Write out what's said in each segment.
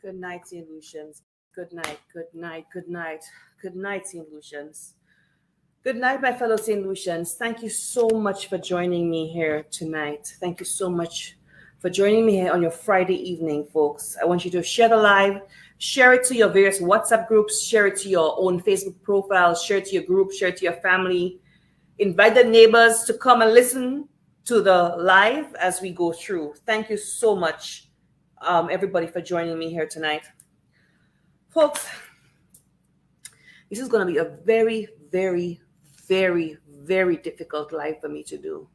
Good night, St. Lucians. Good night, good night, good night. Good night, St. Lucians. Good night, my fellow St. Lucians. Thank you so much for joining me here tonight. Thank you so much for joining me here on your Friday evening, folks. I want you to share the live, share it to your various WhatsApp groups, share it to your own Facebook profile, share it to your group, share it to your family. Invite the neighbors to come and listen to the live as we go through. Thank you so much, everybody, for joining me here tonight. Folks, this is going to be a very, very, very, very difficult live for me to do.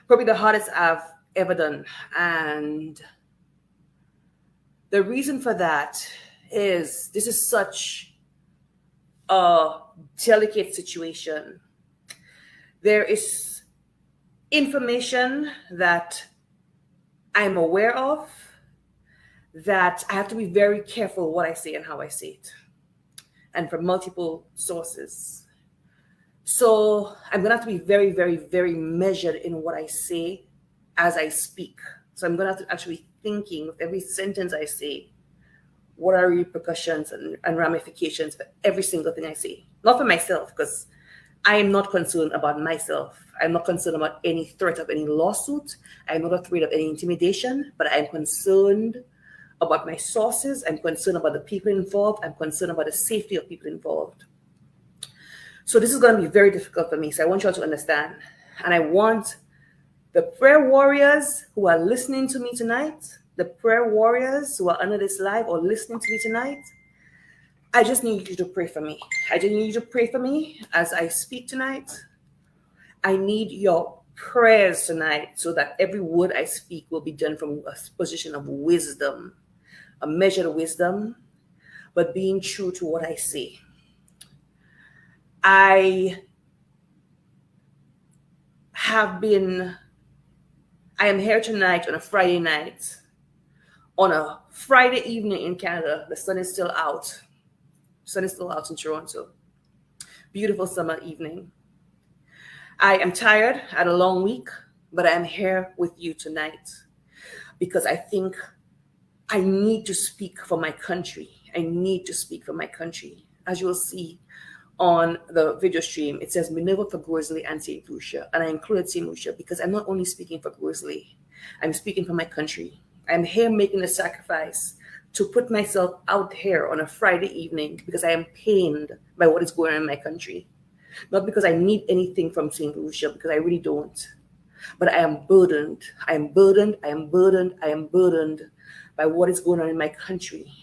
Probably the hardest I've ever done. And the reason for that is this is such a delicate situation. There is information that I'm aware of that I have to be very careful what I say and how I say it, and from multiple sources. So I'm going to have to be very, very, very measured in what I say as I speak. So I'm going to have to actually be thinking with every sentence I say, what are repercussions and ramifications for every single thing I say. Not for myself, because I am not concerned about myself. I'm not concerned about any threat of any lawsuit. I'm not afraid of any intimidation, but I'm concerned about my sources. I'm concerned about the people involved. I'm concerned about the safety of people involved. So this is going to be very difficult for me. So I want you all to understand. And I want the prayer warriors who are listening to me tonight, the prayer warriors who are under this live or listening to me tonight, I just need you to pray for me. I just need you to pray for me as I speak tonight. I need your prayers tonight so that every word I speak will be done from a position of wisdom, a measure of wisdom, but being true to what I say. I am here tonight on a Friday night. On a Friday evening in Canada, the sun is still out. The sun is still out in Toronto. Beautiful summer evening. I am tired. I had a long week, but I am here with you tonight because I think I need to speak for my country. I need to speak for my country. As you will see on the video stream, it says Minerva for Grosley and St. Lucia. And I included St. Lucia because I'm not only speaking for Grosley, I'm speaking for my country. I'm here making a sacrifice to put myself out here on a Friday evening because I am pained by what is going on in my country. Not because I need anything from St. Lucia, because I really don't. But I am burdened. I am burdened. I am burdened. I am burdened by what is going on in my country.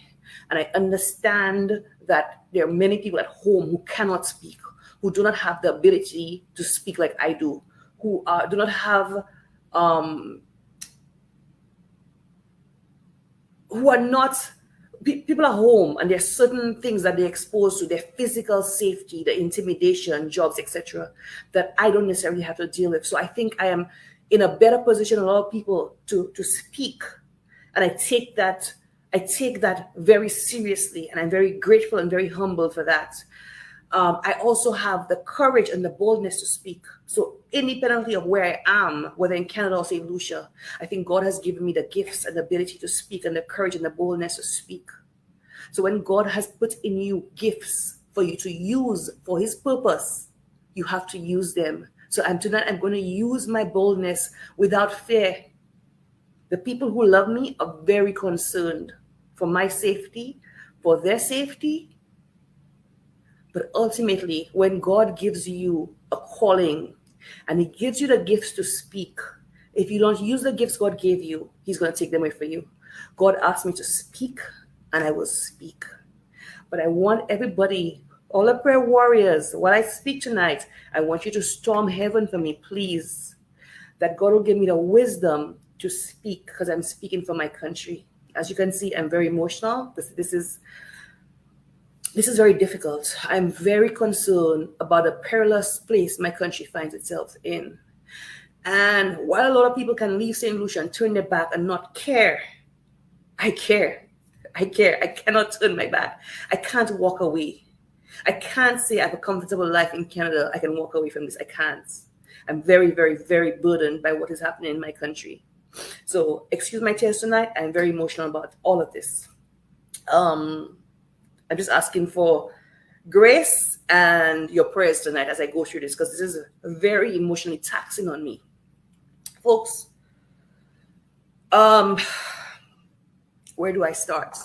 And I understand that there are many people at home who cannot speak, who do not have the ability to speak like I do, who do not have, who are not, people are home and there's certain things that they're exposed to, their physical safety, the intimidation, jobs, etc., that I don't necessarily have to deal with. So I think I am in a better position than a lot of people to speak. And I take that very seriously, and I'm very grateful and very humble for that. I also have the courage and the boldness to speak. So independently of where I am, whether in Canada or St. Lucia, I think God has given me the gifts and the ability to speak and the courage and the boldness to speak. So when God has put in you gifts for you to use for his purpose, you have to use them. So tonight I'm going to use my boldness without fear. The people who love me are very concerned for my safety, for their safety. But ultimately, when God gives you a calling and he gives you the gifts to speak, if you don't use the gifts God gave you, he's going to take them away from you. God asked me to speak, and I will speak. But I want everybody, all the prayer warriors, while I speak tonight, I want you to storm heaven for me, please. That God will give me the wisdom to speak, because I'm speaking for my country. As you can see, I'm very emotional. This is very difficult. I'm very concerned about the perilous place my country finds itself in. And while a lot of people can leave St. Lucia and turn their back and not care, I care. I care. I cannot turn my back. I can't walk away. I can't say I have a comfortable life in Canada. I can walk away from this. I can't. I'm very, very, very burdened by what is happening in my country. So excuse my tears tonight. I'm very emotional about all of this. I'm just asking for grace and your prayers tonight as I go through this, because this is very emotionally taxing on me. Folks, where do I start?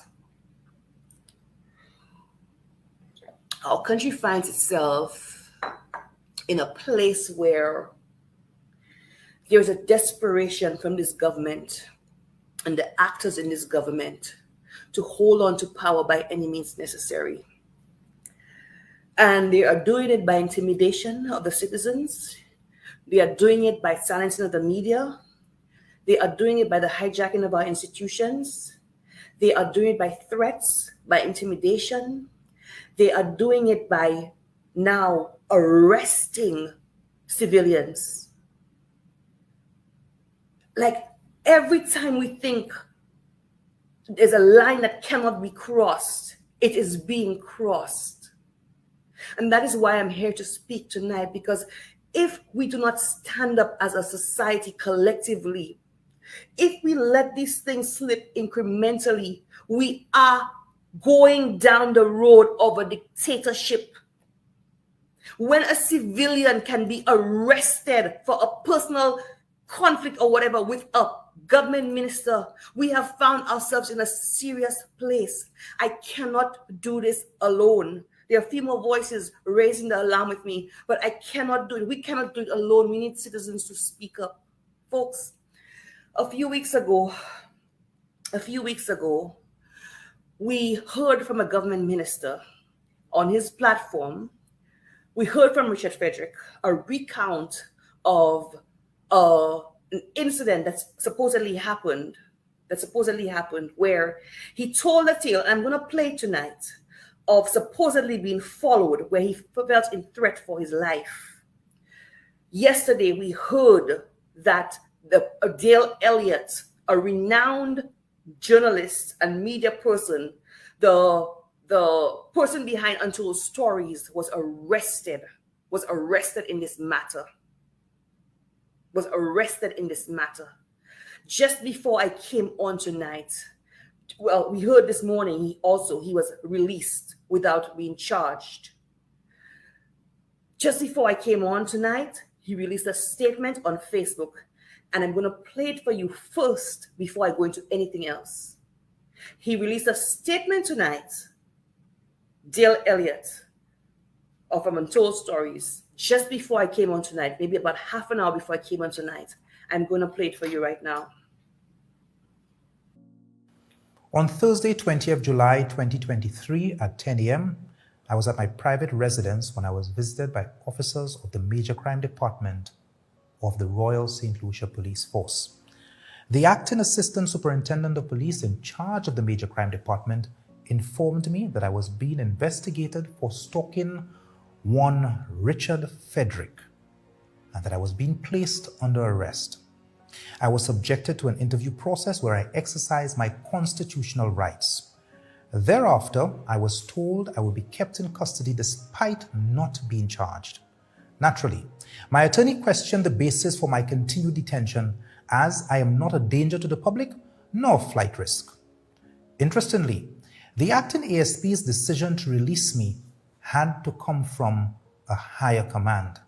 Our country finds itself in a place where there's a desperation from this government and the actors in this government to hold on to power by any means necessary. And they are doing it by intimidation of the citizens. They are doing it by silencing of the media. They are doing it by the hijacking of our institutions. They are doing it by threats, by intimidation. They are doing it by now arresting civilians. Like every time we think there's a line that cannot be crossed, it is being crossed. And that is why I'm here to speak tonight, because if we do not stand up as a society collectively, if we let these things slip incrementally, we are going down the road of a dictatorship. When a civilian can be arrested for a personal conflict or whatever with a government minister, we have found ourselves in a serious place. I cannot do this alone. There are female voices raising the alarm with me, but I cannot do it. We cannot do it alone. We need citizens to speak up. Folks, a few weeks ago, we heard from a government minister on his platform. We heard from Richard Frederick a recount of an incident that supposedly happened, where he told a tale, and I'm going to play tonight, of supposedly being followed, where he felt in threat for his life. Yesterday, we heard that Dale Elliot, a renowned journalist and media person, the person behind Untold Stories, was arrested in this matter. Just before I came on tonight, well, we heard this morning he was released without being charged. Just before I came on tonight, he released a statement on Facebook, and I'm going to play it for you first before I go into anything else. He released a statement tonight, Dale Elliot of Untold Stories, just before I came on tonight, maybe about half an hour before I came on tonight. I'm going to play it for you right now. On Thursday, 20th July 2023 at 10 a.m., I was at my private residence when I was visited by officers of the Major Crime Department of the Royal St.Lucia Police Force. The acting assistant superintendent of police in charge of the Major Crime Department informed me that I was being investigated for stalking one Richard Frederick and that I was being placed under arrest. I was subjected to an interview process where I exercised my constitutional rights. Thereafter, I was told I would be kept in custody despite not being charged. Naturally, my attorney questioned the basis for my continued detention, as I am not a danger to the public nor flight risk. Interestingly, the acting ASP's decision to release me had to come from a higher command.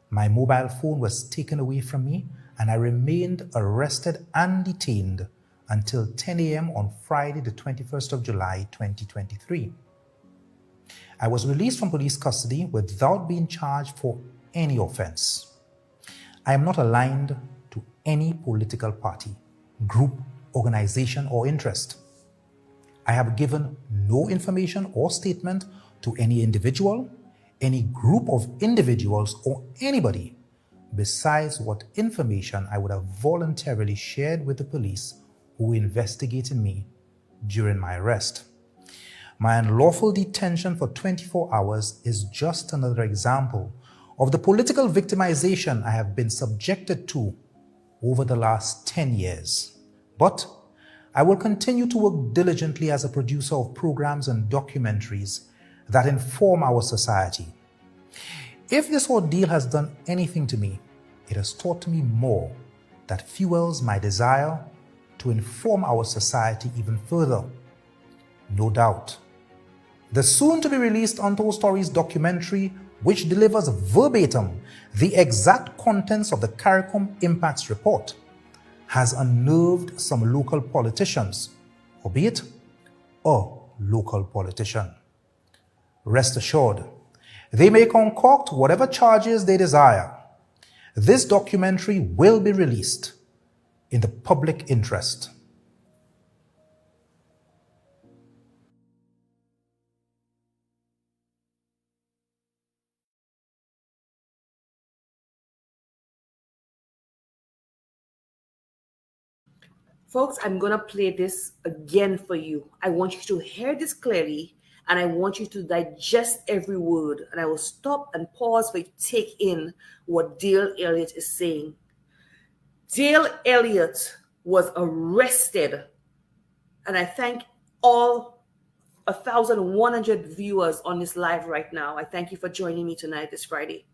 My mobile phone was taken away from me, and I remained arrested and detained until 10 a.m. on Friday, the 21st of July, 2023. I was released from police custody without being charged for any offense. I am not aligned to any political party, group, organization, or interest. I have given no information or statement to any individual, any group of individuals, or anybody besides what information I would have voluntarily shared with the police who investigated me during my arrest. My unlawful detention for 24 hours is just another example of the political victimization I have been subjected to over the last 10 years. But I will continue to work diligently as a producer of programs and documentaries that inform our society. If this ordeal has done anything to me, it has taught me more that fuels my desire to inform our society even further. No doubt. The soon-to-be-released Untold Stories documentary, which delivers verbatim the exact contents of the CARICOM Impacts Report, has unnerved some local politicians, albeit a local politician. Rest assured, they may concoct whatever charges they desire. This documentary will be released in the public interest. Folks, I'm going to play this again for you. I want you to hear this clearly, and I want you to digest every word. And I will stop and pause for you to take in what Dale Elliot is saying. Dale Elliot was arrested, and I thank all 1,100 viewers on this live right now. I thank you for joining me tonight, this Friday.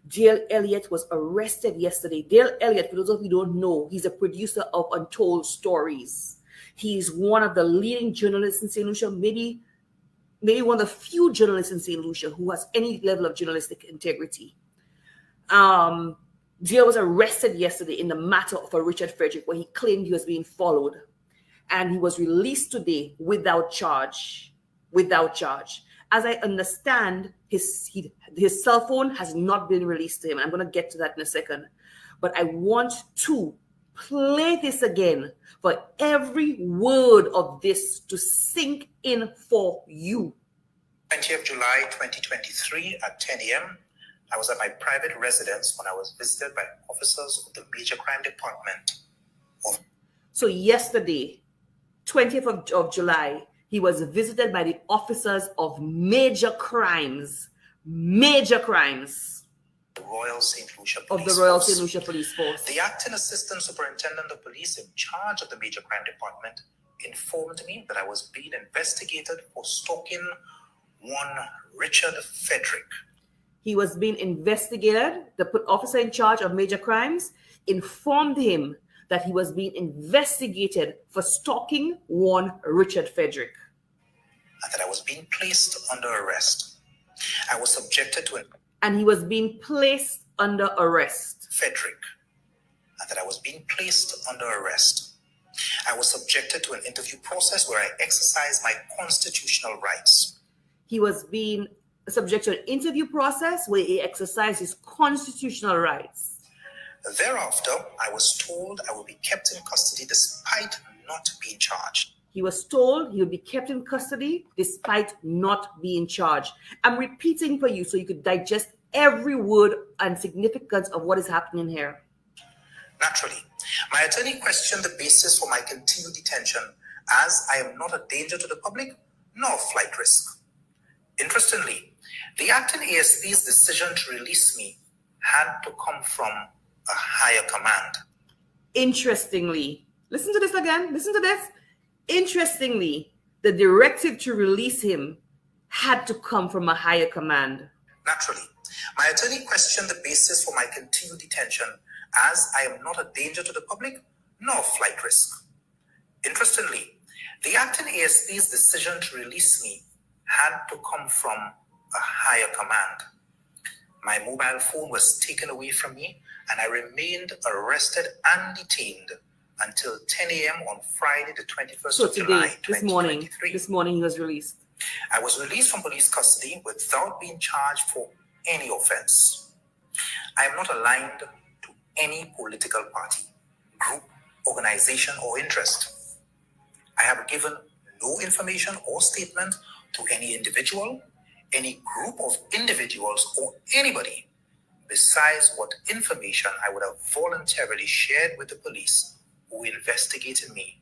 Dale Elliot was arrested yesterday. Dale Elliot, for those of you who don't know, he's a producer of Untold Stories. He's one of the leading journalists in St. Lucia, maybe one of the few journalists in St. Lucia who has any level of journalistic integrity. Dale was arrested yesterday in the matter of a Richard Frederick, where he claimed he was being followed. And he was released today without charge. Without charge. As I understand, his cell phone has not been released to him. I'm going to get to that in a second. But I want to play this again for every word of this to sink in for you. 20th July 2023 at 10 a.m., I was at my private residence when I was visited by officers of the Major Crime Department. So yesterday, 20th of July, he was visited by the officers of major crimes. The Royal St. Lucia Police of the Royal St. Lucia Police Force. The acting assistant superintendent of police in charge of the Major Crime Department informed me that I was being investigated for stalking one Richard Frederick. He was being investigated. The officer in charge of major crimes informed him that he was being investigated for stalking one Richard Frederick. And that I was being placed under arrest. I was subjected to And he was being placed under arrest. Frederick. And that I was being placed under arrest. I was subjected to an interview process where I exercised my constitutional rights. He was being subject to an interview process where he exercised his constitutional rights. Thereafter, I was told I would be kept in custody despite not being charged. He was told he would be kept in custody despite not being charged. I'm repeating for you so you could digest every word and significance of what is happening here. Naturally, my attorney questioned the basis for my continued detention, as I am not a danger to the public nor flight risk. Interestingly, the acting ASP's decision to release me had to come from a higher command. Interestingly, listen to this again. Listen to this. Interestingly, the directive to release him had to come from a higher command. Naturally, my attorney questioned the basis for my continued detention, as I am not a danger to the public nor flight risk. Interestingly, the acting ASP's decision to release me had to come from a higher command. My mobile phone was taken away from me, and I remained arrested and detained until 10 a.m. on Friday, the 21st of July, 2023. This morning he was released. I was released from police custody without being charged for any offense. I am not aligned to any political party, group, organization, or interest. I have given no information or statement to any individual, any group of individuals, or anybody besides what information I would have voluntarily shared with the police who investigated me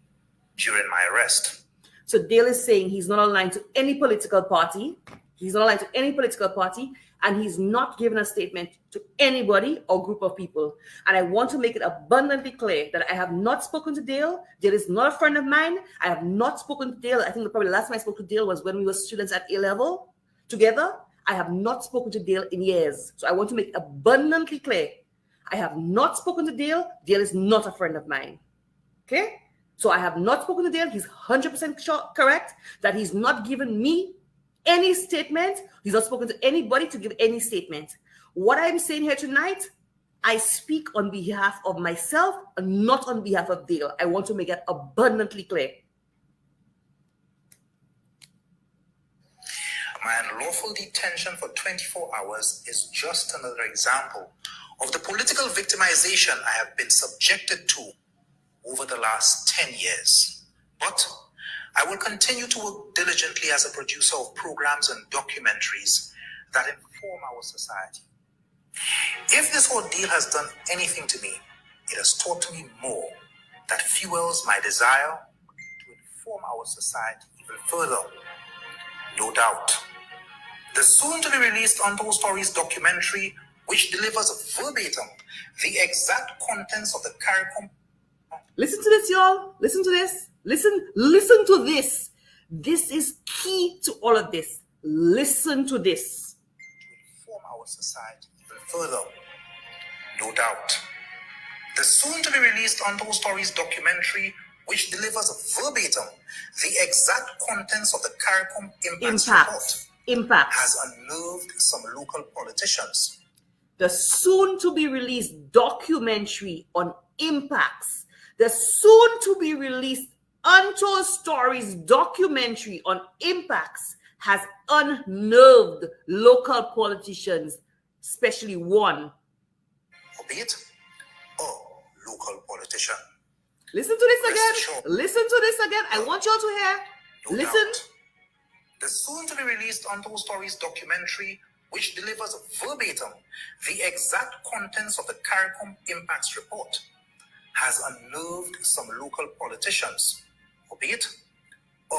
during my arrest. So Dale is saying he's not aligned to any political party. He's not aligned to any political party, and he's not given a statement to anybody or group of people. And I want to make it abundantly clear that I have not spoken to Dale. Dale is not a friend of mine. I have not spoken to Dale. I think probably the last time I spoke to Dale was when we were students at A-level together. I have not spoken to Dale in years. So I want to make it abundantly clear. I have not spoken to Dale. Dale is not a friend of mine. Okay? So I have not spoken to Dale. He's 100% correct that he's not given me any statement. He's not spoken to anybody to give any statement. What I'm saying here tonight, I speak on behalf of myself and not on behalf of Dale. I want to make it abundantly clear. My unlawful detention for 24 hours is just another example of the political victimization I have been subjected to over the last 10 years. But I will continue to work diligently as a producer of programs and documentaries that inform our society. If this ordeal has done anything to me, it has taught me more that fuels my desire to inform our society even further. No doubt, the soon-to-be-released Untold Stories documentary, which delivers verbatim the exact contents of the CARICOM. Listen to this, y'all. Listen to this. Listen to this. This is key to all of this. Listen to this. To inform our society even further. No doubt, the soon-to-be-released Untold Stories documentary, which delivers verbatim the exact contents of the CARICOM Impact report, has unnerved some local politicians. The soon-to-be-released documentary on impacts, the soon-to-be-released Untold Stories documentary on impacts has unnerved local politicians, especially one. Albeit a local politician. Listen to this again. Listen to this again. I want y'all to hear. No Listen. Doubt. The soon-to-be-released Untold Stories documentary, which delivers verbatim the exact contents of the CARICOM Impacts report, has unnerved some local politicians, albeit a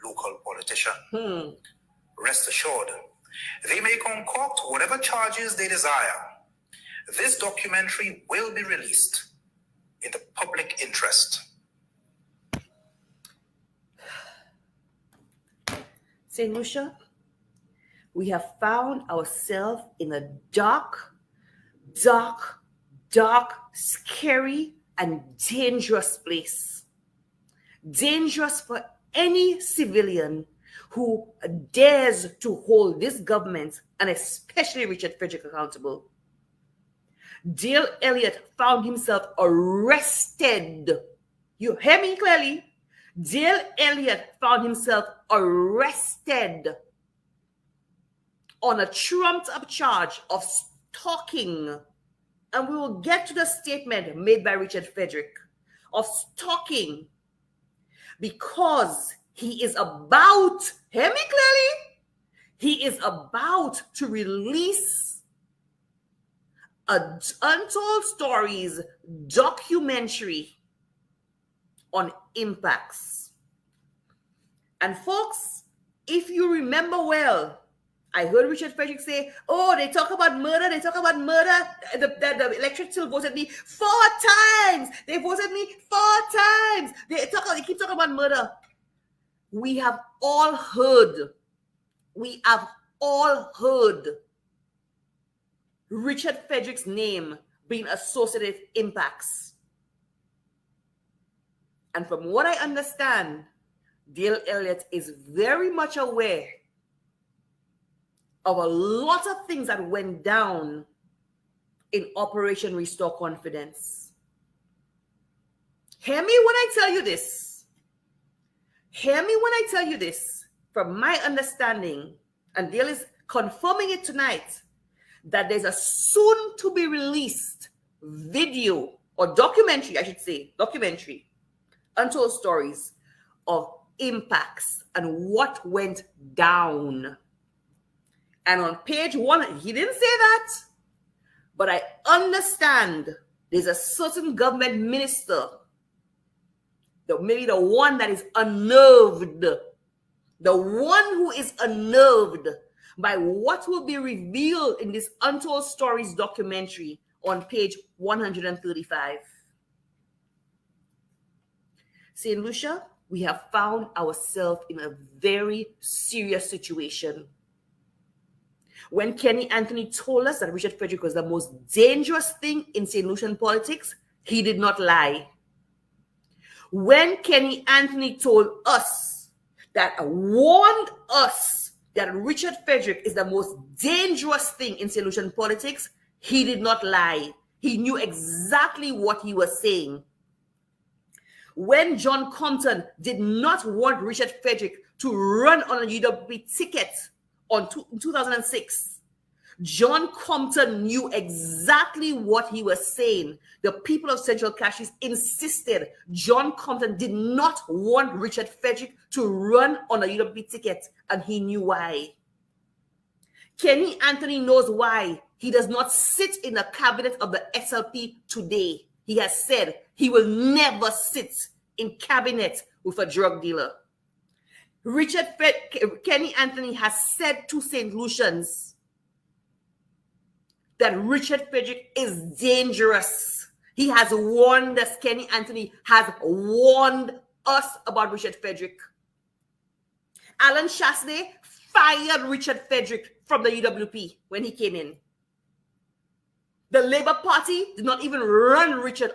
local politician. Rest assured, they may concoct whatever charges they desire. This documentary will be released in the public interest. St.Lucia, we have found ourselves in a dark, scary, and dangerous place. Dangerous for any civilian who dares to hold this government, and especially Richard Frederick, accountable. Dale Elliot found himself arrested. You hear me clearly? Dale Elliot found himself arrested on a trumped-up charge of stalking. And we will get to the statement made by Richard Frederick of stalking, because he is about, hear me clearly, he is about to release an Untold Stories documentary on impacts. And folks, if you remember well, I heard Richard Frederick say, oh, they talk about murder. The electorate still voted me 4 times. They voted me 4 times. They keep talking about murder. We have all heard Richard Frederick's name being associated with impacts. And from what I understand, Dale Elliot is very much aware of a lot of things that went down in Operation Restore Confidence. Hear me when I tell you this. Hear me when I tell you this. From my understanding, and Dale is confirming it tonight, that there's a soon-to-be-released video, or documentary, I should say, documentary, Untold Stories of impacts and what went down. And on page 1, he didn't say that, but I understand there's a certain government minister, maybe the one that is unnerved, the one who is unnerved by what will be revealed in this Untold Stories documentary on page 135. St. Lucia, we have found ourselves in a very serious situation. When Kenny Anthony told us that Richard Frederick was the most dangerous thing in St. Lucian politics, he did not lie. When Kenny Anthony told us warned us that Richard Frederick is the most dangerous thing in St. Lucian politics, he did not lie. He knew exactly what he was saying. When John Compton did not want Richard Frederick to run on a UWP ticket in 2006, John Compton knew exactly what he was saying. The people of Central Cashies insisted John Compton did not want Richard Frederick to run on a UWP ticket, and he knew why. Kenny Anthony knows why he does not sit in the cabinet of the SLP today. He has said he will never sit in cabinet with a drug dealer. Kenny Anthony has said to St. Lucians that Richard Frederick is dangerous. He has warned us. Kenny Anthony has warned us about Richard Frederick. Alan Chasney fired Richard Frederick from the UWP when he came in. The Labour Party did not even run Richard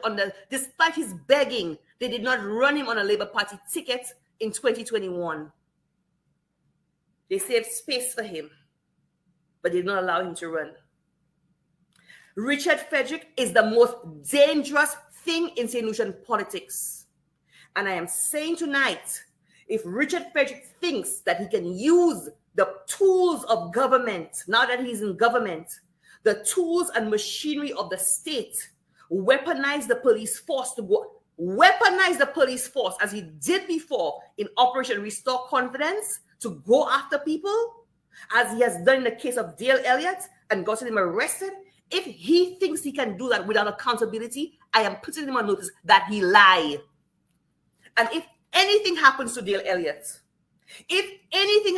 despite his begging, they did not run him on a Labour Party ticket in 2021. They saved space for him, but did not allow him to run. Richard Frederick is the most dangerous thing in St. Lucian politics. And I am saying tonight, if Richard Frederick thinks that he can use the tools of government, now that he's in government, the tools and machinery of the state, weaponize the police force as he did before in Operation Restore Confidence to go after people, as he has done in the case of Dale Elliot and gotten him arrested. If he thinks he can do that without accountability, I am putting him on notice that he lied. And if anything happens to Dale Elliot, if anything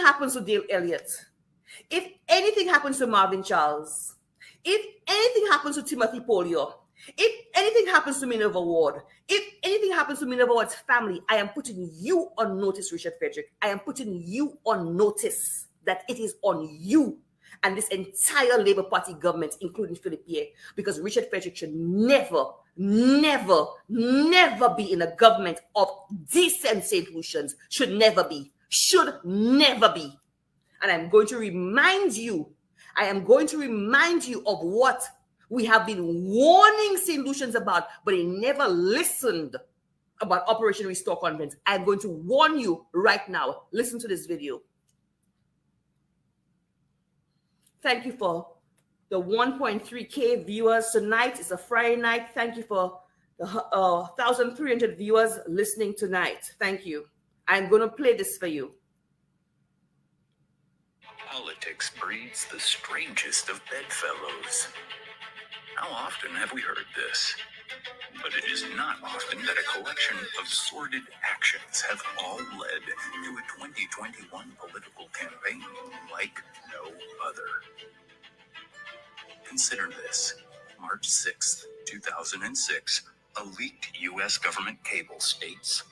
happens to Marvin Charles, if anything happens to Timothy Polio, if anything happens to Minerva Ward, if anything happens to Minerva Ward's family, I am putting you on notice, Richard Frederick. I am putting you on notice that it is on you and this entire Labour Party government, including Philip Pierre, because Richard Frederick should never, never, never be in a government of decent St. Lucians. Should never be. And I'm going to remind you of what we have been warning St. Lucians about, but they never listened about Operation Restore Confidence. I'm going to warn you right now. Listen to this video. Thank you for the 1.3K viewers tonight. It's a Friday night. Thank you for the 1,300 viewers listening tonight. Thank you. I'm going to play this for you. Politics breeds the strangest of bedfellows. How often have we heard this? But it is not often that a collection of sordid actions have all led to a 2021 political campaign like no other. Consider this. March 6th, 2006, a leaked U.S. government cable states,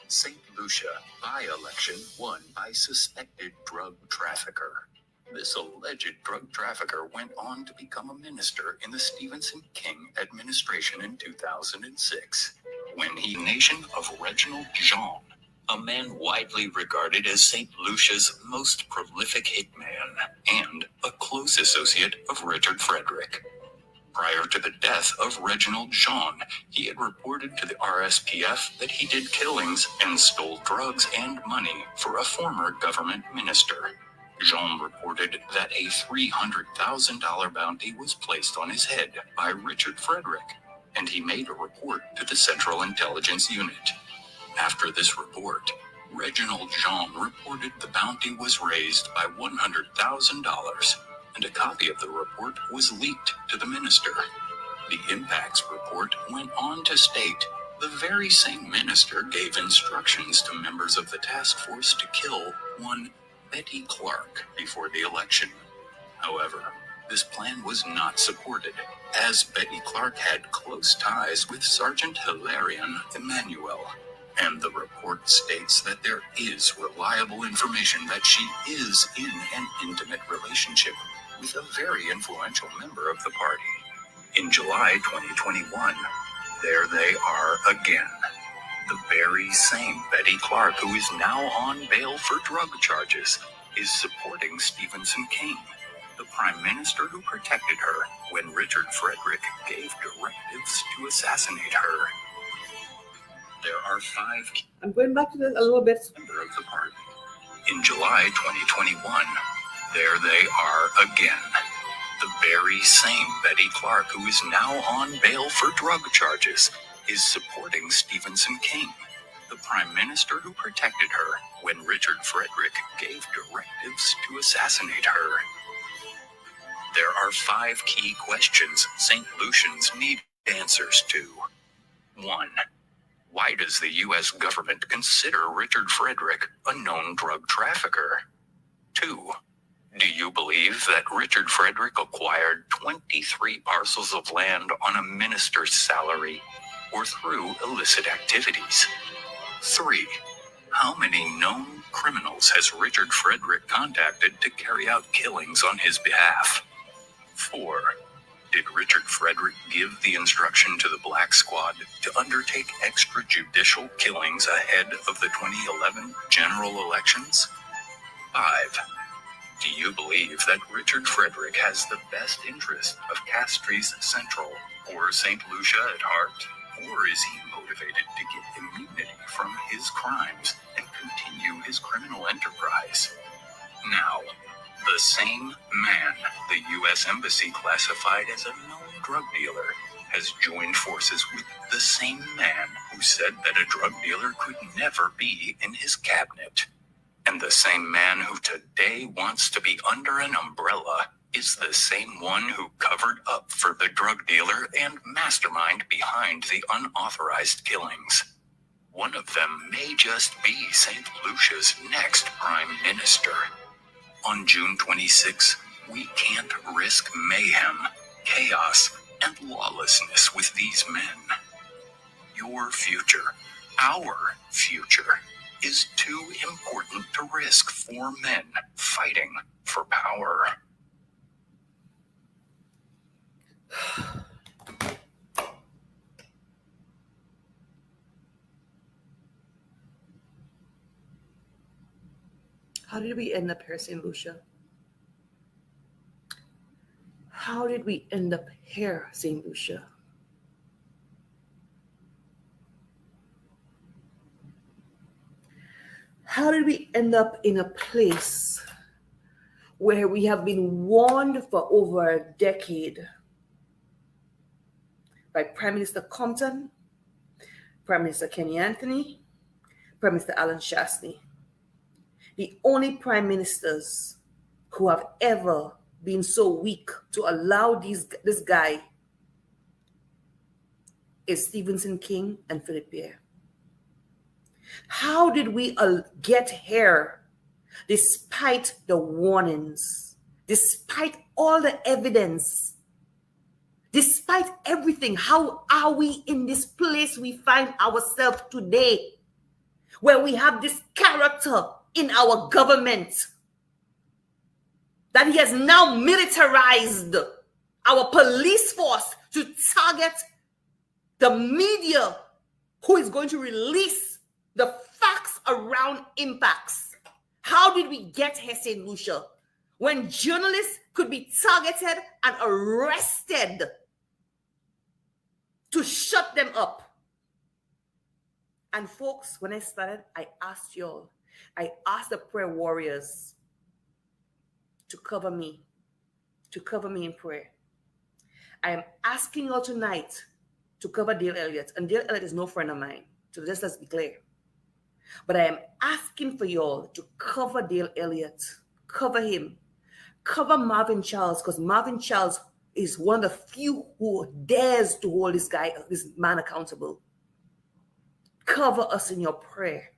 St. Lucia by-election won by suspected drug trafficker. This alleged drug trafficker went on to become a minister in the Stephenson King administration in 2006, when he nation of Reginald Jean, a man widely regarded as St. Lucia's most prolific hitman and a close associate of Richard Frederick. Prior to the death of Reginald Jean, he had reported to the RSPF that he did killings and stole drugs and money for a former government minister. Jean reported that a $300,000 bounty was placed on his head by Richard Frederick, and he made a report to the Central Intelligence Unit. After this report, Reginald Jean reported the bounty was raised by $100,000, and a copy of the report was leaked to the minister. The Impacts report went on to state the very same minister gave instructions to members of the task force to kill one Betty Clark before the election. However, this plan was not supported, as Betty Clark had close ties with Sergeant Hilarion Emmanuel, and the report states that there is reliable information that she is in an intimate relationship with a very influential member of the party. In July 2021, there they are again. The very same Betty Clark who is now on bail for drug charges is supporting Stephenson King, the prime minister who protected her when Richard Frederick gave directives to assassinate her. There are 5 I'm going back to this a little bit. members of the party. In July 2021, there they are again. The very same Betty Clark who is now on bail for drug charges is supporting Stephenson King, the prime minister who protected her when Richard Frederick gave directives to assassinate her. There are 5 key questions St. Lucians need answers to. 1. Why does the U.S. government consider Richard Frederick a known drug trafficker? 2. Do you believe that Richard Frederick acquired 23 parcels of land on a minister's salary or through illicit activities? 3. How many known criminals has Richard Frederick contacted to carry out killings on his behalf? 4. Did Richard Frederick give the instruction to the Black Squad to undertake extrajudicial killings ahead of the 2011 general elections? 5. Do you believe that Richard Frederick has the best interest of Castries Central or St. Lucia at heart? Or is he motivated to get immunity from his crimes and continue his criminal enterprise? Now, the same man the U.S. Embassy classified as a known drug dealer has joined forces with the same man who said that a drug dealer could never be in his cabinet. And the same man who today wants to be under an umbrella is the same one who covered up for the drug dealer and mastermind behind the unauthorized killings. One of them may just be St. Lucia's next prime minister. On June 26, we can't risk mayhem, chaos, and lawlessness with these men. Your future, our future, is too important to risk for men fighting for power. How did we end up here, St. Lucia? How did we end up here, St. Lucia? How did we end up in a place where we have been warned for over a decade by Prime Minister Compton, Prime Minister Kenny Anthony, Prime Minister Alan Shastney, the only prime ministers who have ever been so weak to allow this guy is Stephenson King and Philip Pierre. How did we get here despite the warnings, despite all the evidence, despite everything? How are we in this place we find ourselves today, where we have this character in our government that he has now militarized our police force to target the media who is going to release the facts around impacts? How did we get here, St. Lucia, when journalists could be targeted and arrested to shut them up? And folks, when I started, I asked the prayer warriors to cover me in prayer. I am asking y'all tonight to cover Dale Elliot. And Dale Elliot is no friend of mine, so just let's be clear. But I am asking for y'all to cover Dale Elliot. Cover him. Cover Marvin Charles, because Marvin Charles is one of the few who dares to hold this man accountable. Cover us in your prayer.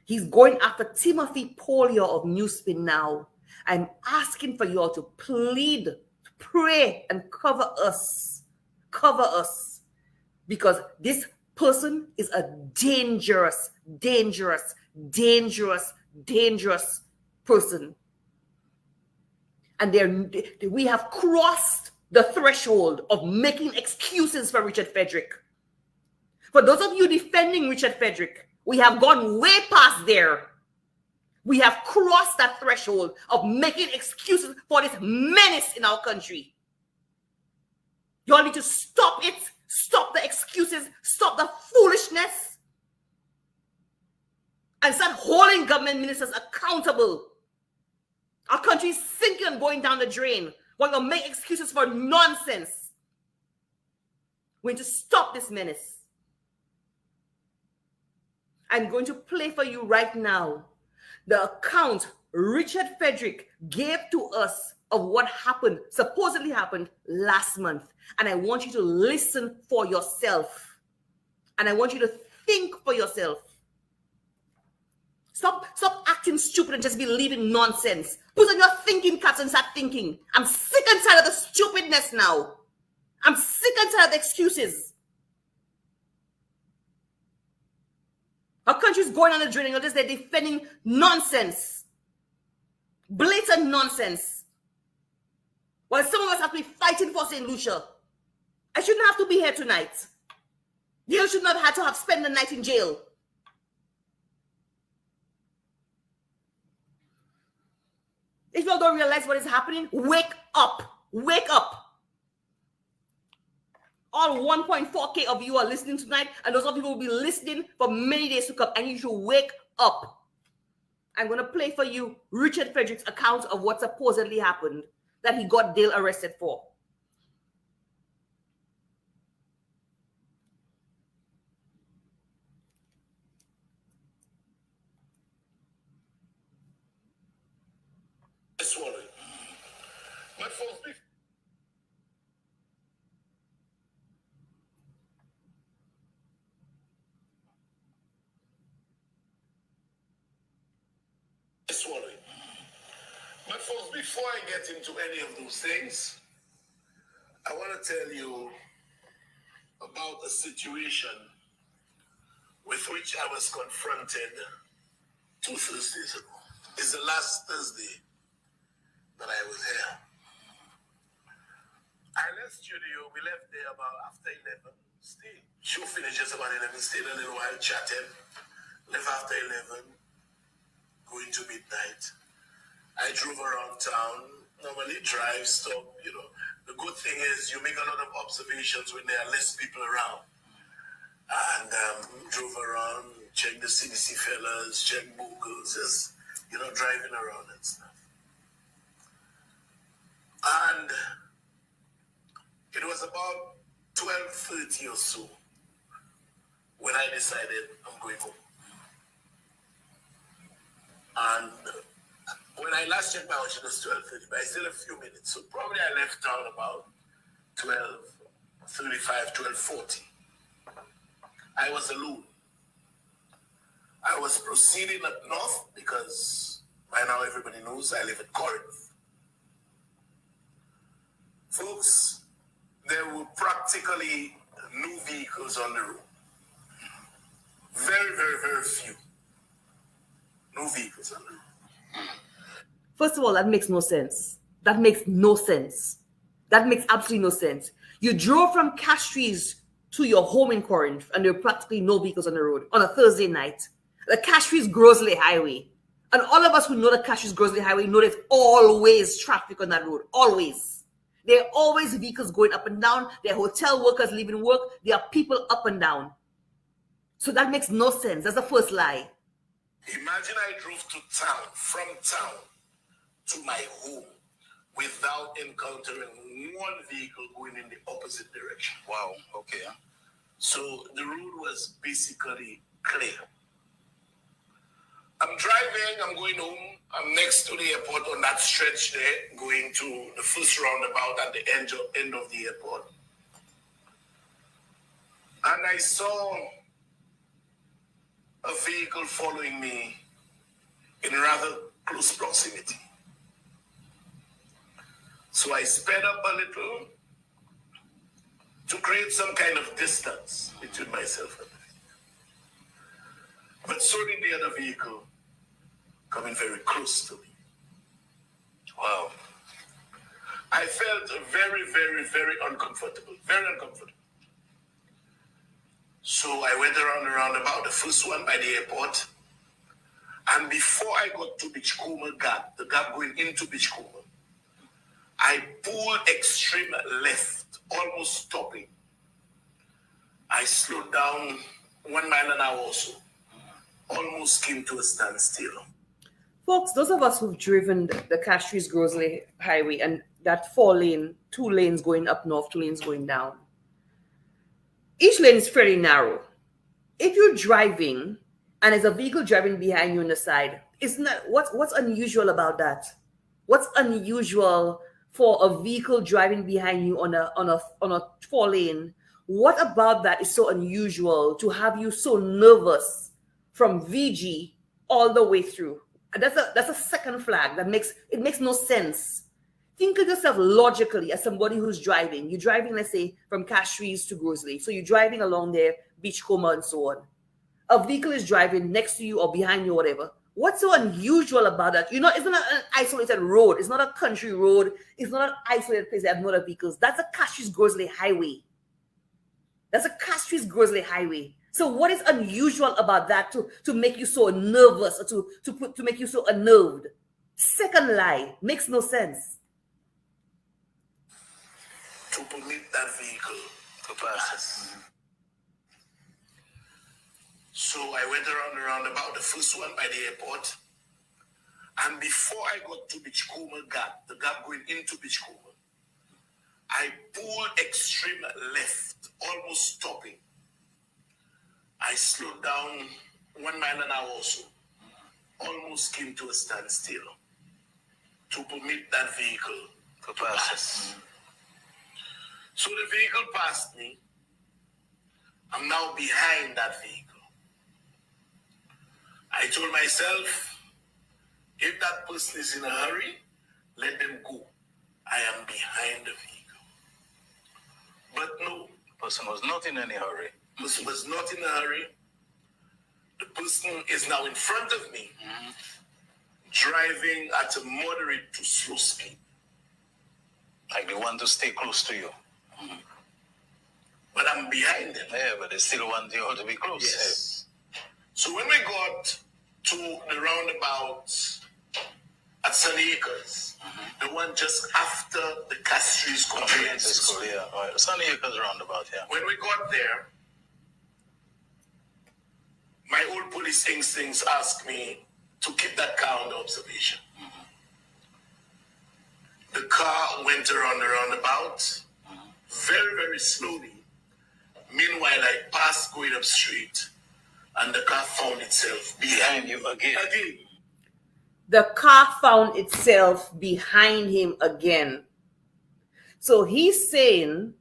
He's going after Timothy Polio of Newspin now. I'm asking for y'all to plead, pray, and cover us. Cover us. Because this person is a dangerous person. And we have crossed the threshold of making excuses for Richard Frederick, For those of you defending Richard Frederick, we have gone way past there. We have crossed that threshold of making excuses for this menace in our country. You all need to stop it. Stop the excuses. Stop the foolishness. And start holding government ministers accountable. Our country is sinking and going down the drain. We're going to make excuses for nonsense. We need to stop this menace. I'm going to play for you right now the account Richard Frederick gave to us of what happened, supposedly happened last month. And I want you to listen for yourself. And I want you to think for yourself. Stop acting stupid and just believing nonsense. Put on your thinking caps and start thinking. I'm sick and tired of the stupidness now. I'm sick and tired of the excuses. Our country's going on the drain. They're defending nonsense. Blatant nonsense. While some of us have to be fighting for St. Lucia. I shouldn't have to be here tonight. You should not have to have spent the night in jail. If you don't realize what is happening, wake up. Wake up. All 1.4K of you are listening tonight, and those of you will be listening for many days to come, and you should wake up. I'm going to play for you Richard Frederick's account of what supposedly happened that he got Dale arrested for. Swallowing. But for swallowing. But folks, before I get into any of those things, I want to tell you about a situation with which I was confronted 2 Thursdays ago. It's the last Thursday that I was here. I left studio, we left there about after 11, stayed. Show finishes about 11, stayed a little while, chatted, left after 11, going to midnight. I drove around town, normally drive, stop, you know. The good thing is you make a lot of observations when there are less people around. And drove around, checked the CDC fellas, checked Googles, just, you know, driving around and stuff. And it was about 12:30 or so when I decided I'm going home. And when I last checked my watch, it was 12:30, but I still have a few minutes. So probably I left town about 12:35, 12:40. I was alone. I was proceeding up north because by now everybody knows I live in Corinth. Folks, there were practically no vehicles on the road. Very, very, very few. No vehicles on the road. First of all, that makes no sense. That makes no sense. That makes absolutely no sense. You drove from Castries to your home in Corinth, and there were practically no vehicles on the road on a Thursday night. The Castries Grosley Highway. And all of us who know the Castries Grosley Highway know there's always traffic on that road. Always. There are always vehicles going up and down. There are hotel workers leaving work. There are people up and down. So that makes no sense. That's the first lie. Imagine I drove to town, from town to my home without encountering one vehicle going in the opposite direction. Wow, okay. So the road was basically clear. I'm driving, I'm going home. I'm next to the airport on that stretch there, going to the first roundabout at the end of the airport. And I saw a vehicle following me in rather close proximity. So I sped up a little to create some kind of distance between myself and the vehicle. But so did the other vehicle coming very close to me. Wow. I felt very, very, very uncomfortable. Very uncomfortable. So So I went around the roundabout, the first one by the airport. And before I got to Beachcomber Gap, the gap going into Beachcomber, I pulled extreme left, almost stopping. I slowed down 1 mile an hour or so, almost came to a standstill. Folks, those of us who've driven the Castries Grosley Highway and that 4-lane, 2 lanes going up north, 2 lanes going down, each lane is fairly narrow. If you're driving and there's a vehicle driving behind you on the side, isn't that what's unusual about that? What's unusual for a vehicle driving behind you on a 4-lane? What about that is so unusual to have you so nervous from VG all the way through? That's a second flag that makes no sense. Think of yourself logically as somebody who's driving. You're driving, let's say, from Castries to Grosley. So you're driving along there, Beachcomber and so on. A vehicle is driving next to you or behind you or whatever. What's so unusual about that? It's not an isolated road. It's not a country road. It's not an isolated place that have no other vehicles. That's a Castries Grosley highway. That's a Castries Grosley highway. So what is unusual about that to make you so nervous or to make you so unnerved? Second lie makes no sense. To permit that vehicle to pass. So I went around the roundabout, the first one by the airport. And before I got to Beachcomber Gap, the gap going into Beachcomber, I pulled extreme left, almost stopping. I slowed down 1 mile an hour or so, almost came to a standstill to permit that vehicle to pass. So the vehicle passed me. I'm now behind that vehicle. I told myself, if that person is in a hurry, let them go. I am behind the vehicle. But no, the person was not in any hurry. The person was not in a hurry. The person is now in front of me, driving at a moderate to slow speed. Like they want to stay close to you. But I'm behind them. Yeah, but they still want you all to be close. Yes. So when we got to the roundabout at Sunny Acres, the one just after the Castries Comprehensive School. Yeah, right. Sunny Acres roundabout, yeah. When we got there, my old police instincts asked me to keep that car under observation. The car went around the roundabout very, very slowly. Meanwhile, I passed going up street, and the car found itself behind you again. The car found itself behind him again. So he's saying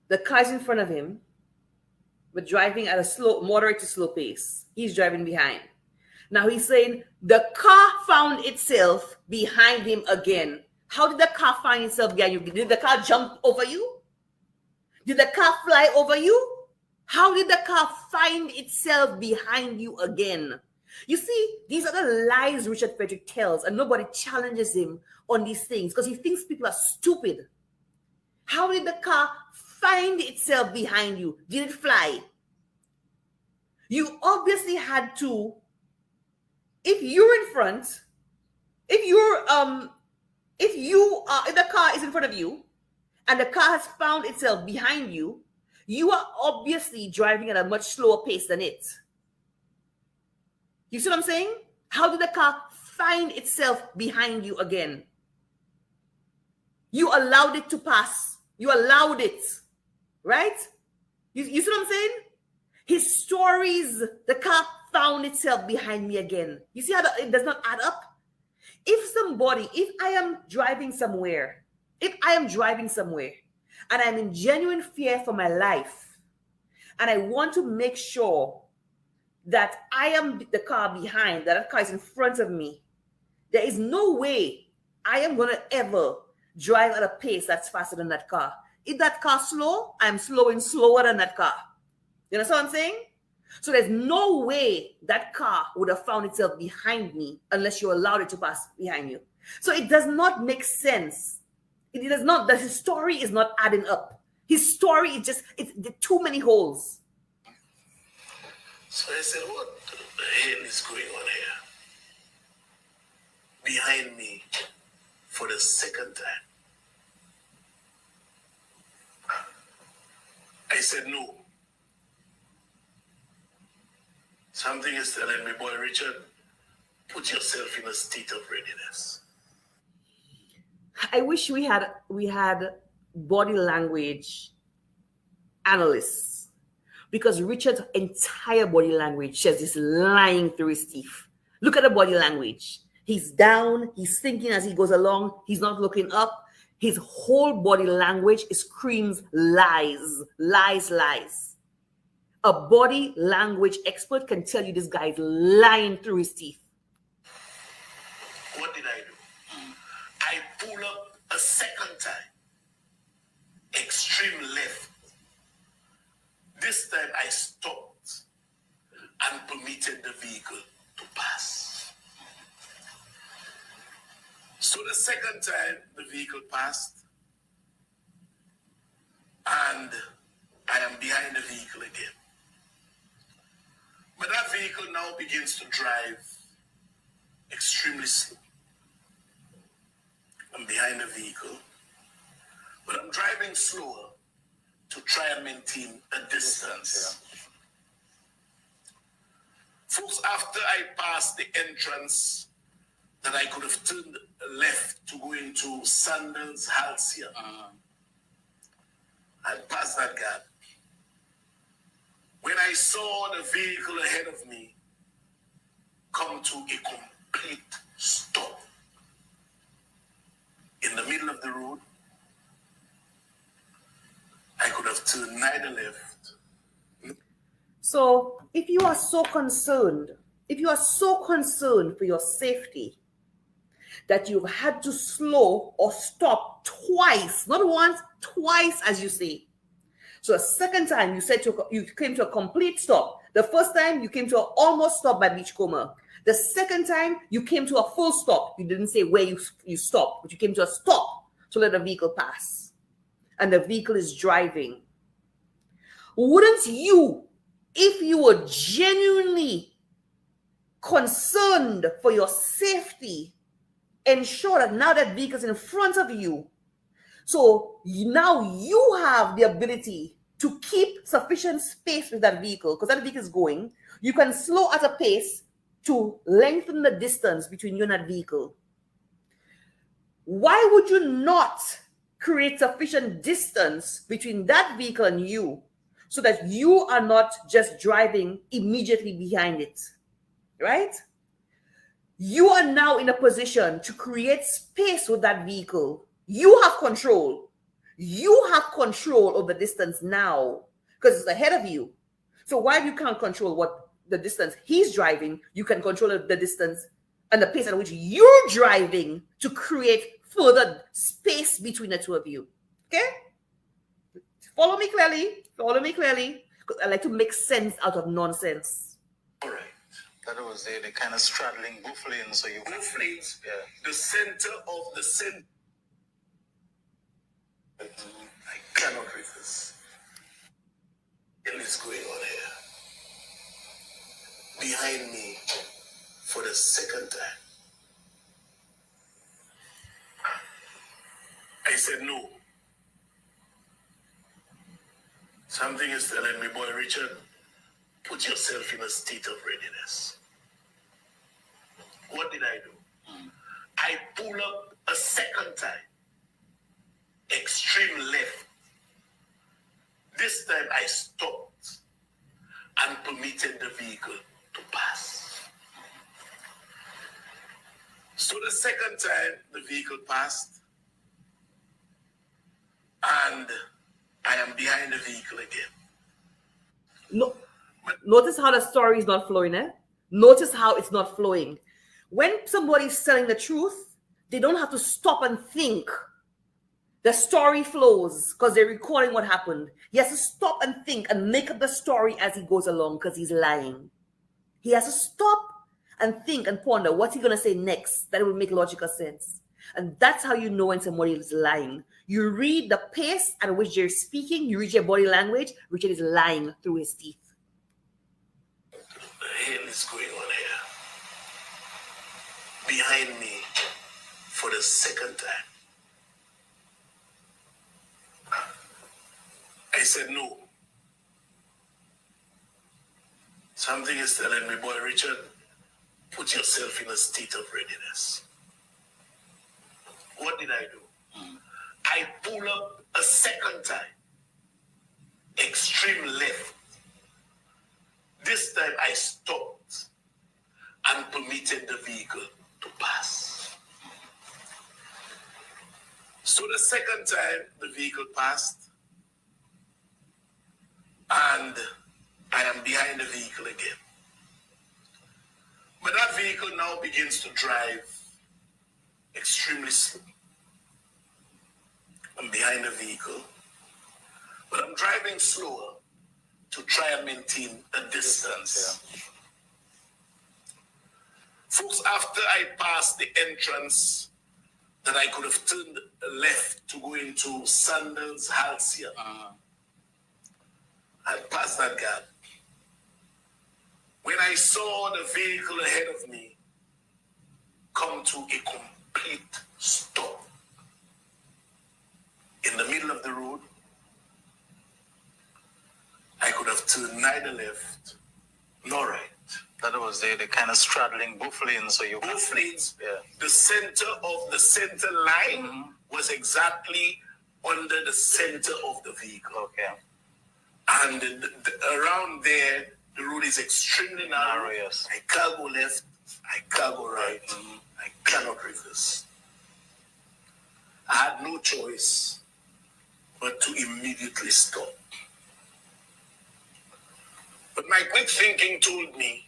the car's in front of him, but driving at a moderate to slow pace. He's driving behind. Now he's saying the car found itself behind him again. How did the car find itself behind you? Did the car jump over you? Did the car fly over you? How did the car find itself behind you again? You see, these are the lies Richard Frederick tells, and nobody challenges him on these things because he thinks people are stupid. How did the car find itself behind you? Did it fly? You obviously had to, if you're in front, if the car is in front of you and the car has found itself behind you, you are obviously driving at a much slower pace than it. You see what I'm saying? How did the car find itself behind you again? You allowed it to pass. You allowed it, right? You see what I'm saying? His stories, the car found itself behind me again. You see how it does not add up? If I am driving somewhere, and I'm in genuine fear for my life, and I want to make sure that I am the car behind, that car is in front of me, there is no way I am going to ever drive at a pace that's faster than that car. If that car slow, I'm slowing slower than that car. You know what I'm saying? So there's no way that car would have found itself behind me unless you allowed it to pass behind you. So it does not make sense. It does not, the story is not adding up. His story is just, it's too many holes. So I said, what the hell is going on here? Behind me for the second time. I said, no. Something is telling me, boy, Richard, put yourself in a state of readiness. I wish we had body language analysts, because Richard's entire body language says this lying through his teeth. Look at the body language. He's down, he's thinking as he goes along, he's not looking up. His whole body language screams lies, lies, lies. A body language expert can tell you this guy is lying through his teeth. What did I do? I pull up a second time. Extreme left. This time I stopped and permitted the vehicle to pass. So the second time the vehicle passed, and I am behind the vehicle again. But that vehicle now begins to drive extremely slow. I'm behind the vehicle, but I'm driving slower to try and maintain a distance. Folks, after I passed the entrance that I could have turned left to go into Sandals, Halcyon, I passed that gap. When I saw the vehicle ahead of me come to a complete stop in the middle of the road, I could have turned neither left. So if you are so concerned for your safety that you've had to slow or stop twice, not once, twice, as you say. So a second time you said you came to a complete stop. The first time you came to an almost stop by Beachcomber. The second time you came to a full stop. You didn't say where you stopped, but you came to a stop to let the vehicle pass. And the vehicle is driving. Wouldn't you, if you were genuinely concerned for your safety, ensure that now that vehicle is in front of you, so now you have the ability to keep sufficient space with that vehicle, because that vehicle is going, you can slow at a pace to lengthen the distance between you and that vehicle. Why would you not create sufficient distance between that vehicle and you so that you are not just driving immediately behind it, right? You are now in a position to create space with that vehicle. You have control. You have control of the distance now because it's ahead of you. So while you can't control what the distance he's driving, you can control the distance and the pace at which you're driving to create further space between the two of you. Okay? Follow me clearly. Follow me clearly. Because I like to make sense out of nonsense. All right. That was the kind of straddling both lanes. So you both lanes, the center of the center. I cannot resist. What is going on here? Behind me for the second time. I said no. Something is telling me, boy, Richard, put yourself in a state of readiness. What did I do? I pull up a second time. Extreme left. This time I stopped and permitted the vehicle to pass. So the second time the vehicle passed, and I am behind the vehicle again. No, notice how the story is not flowing, eh? Notice how it's not flowing. When somebody's telling the truth, they don't have to stop and think. The story flows because they're recording what happened. He has to stop and think and make up the story as he goes along because he's lying. He has to stop and think and ponder what's he going to say next that will make logical sense. And that's how you know when somebody is lying. You read the pace at which they're speaking, you read your body language. Richard is lying through his teeth. What the hell is going on here? Behind me for the second time. I said no. Something is telling me, boy, Richard, put yourself in a state of readiness. What did I do? I pull up a second time. Extreme left. This time I stopped and permitted the vehicle to pass. So the second time the vehicle passed, and I am behind the vehicle again. But that vehicle now begins to drive extremely slow. I'm behind the vehicle, but I'm driving slower to try and maintain a distance. Yeah. Folks, after I passed the entrance that I could have turned left to go into Sandals, Halcyon, I passed that gap. When I saw the vehicle ahead of me come to a complete stop in the middle of the road, I could have turned neither left nor right. That was the kind of straddling both lanes, so you both lanes. Yeah. The center line was exactly under the center of the vehicle. Okay. And around there, the road is extremely narrow. Yes. I can't go left. I can't go right. I cannot reverse. I had no choice but to immediately stop. But my quick thinking told me,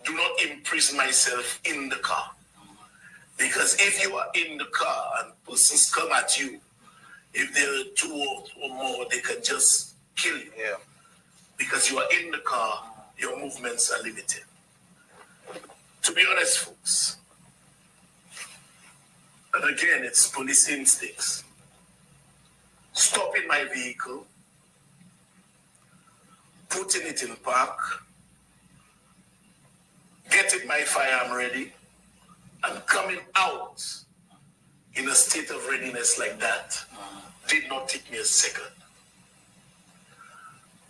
do not imprison myself in the car. Because if you are in the car and persons come at you, if there are two or more, they can just kill you. Yeah. Because you are in the car, your movements are limited. To be honest, folks, and again, it's police instincts. Stopping my vehicle, putting it in park, getting my firearm ready, and coming out in a state of readiness like that did not take me a second.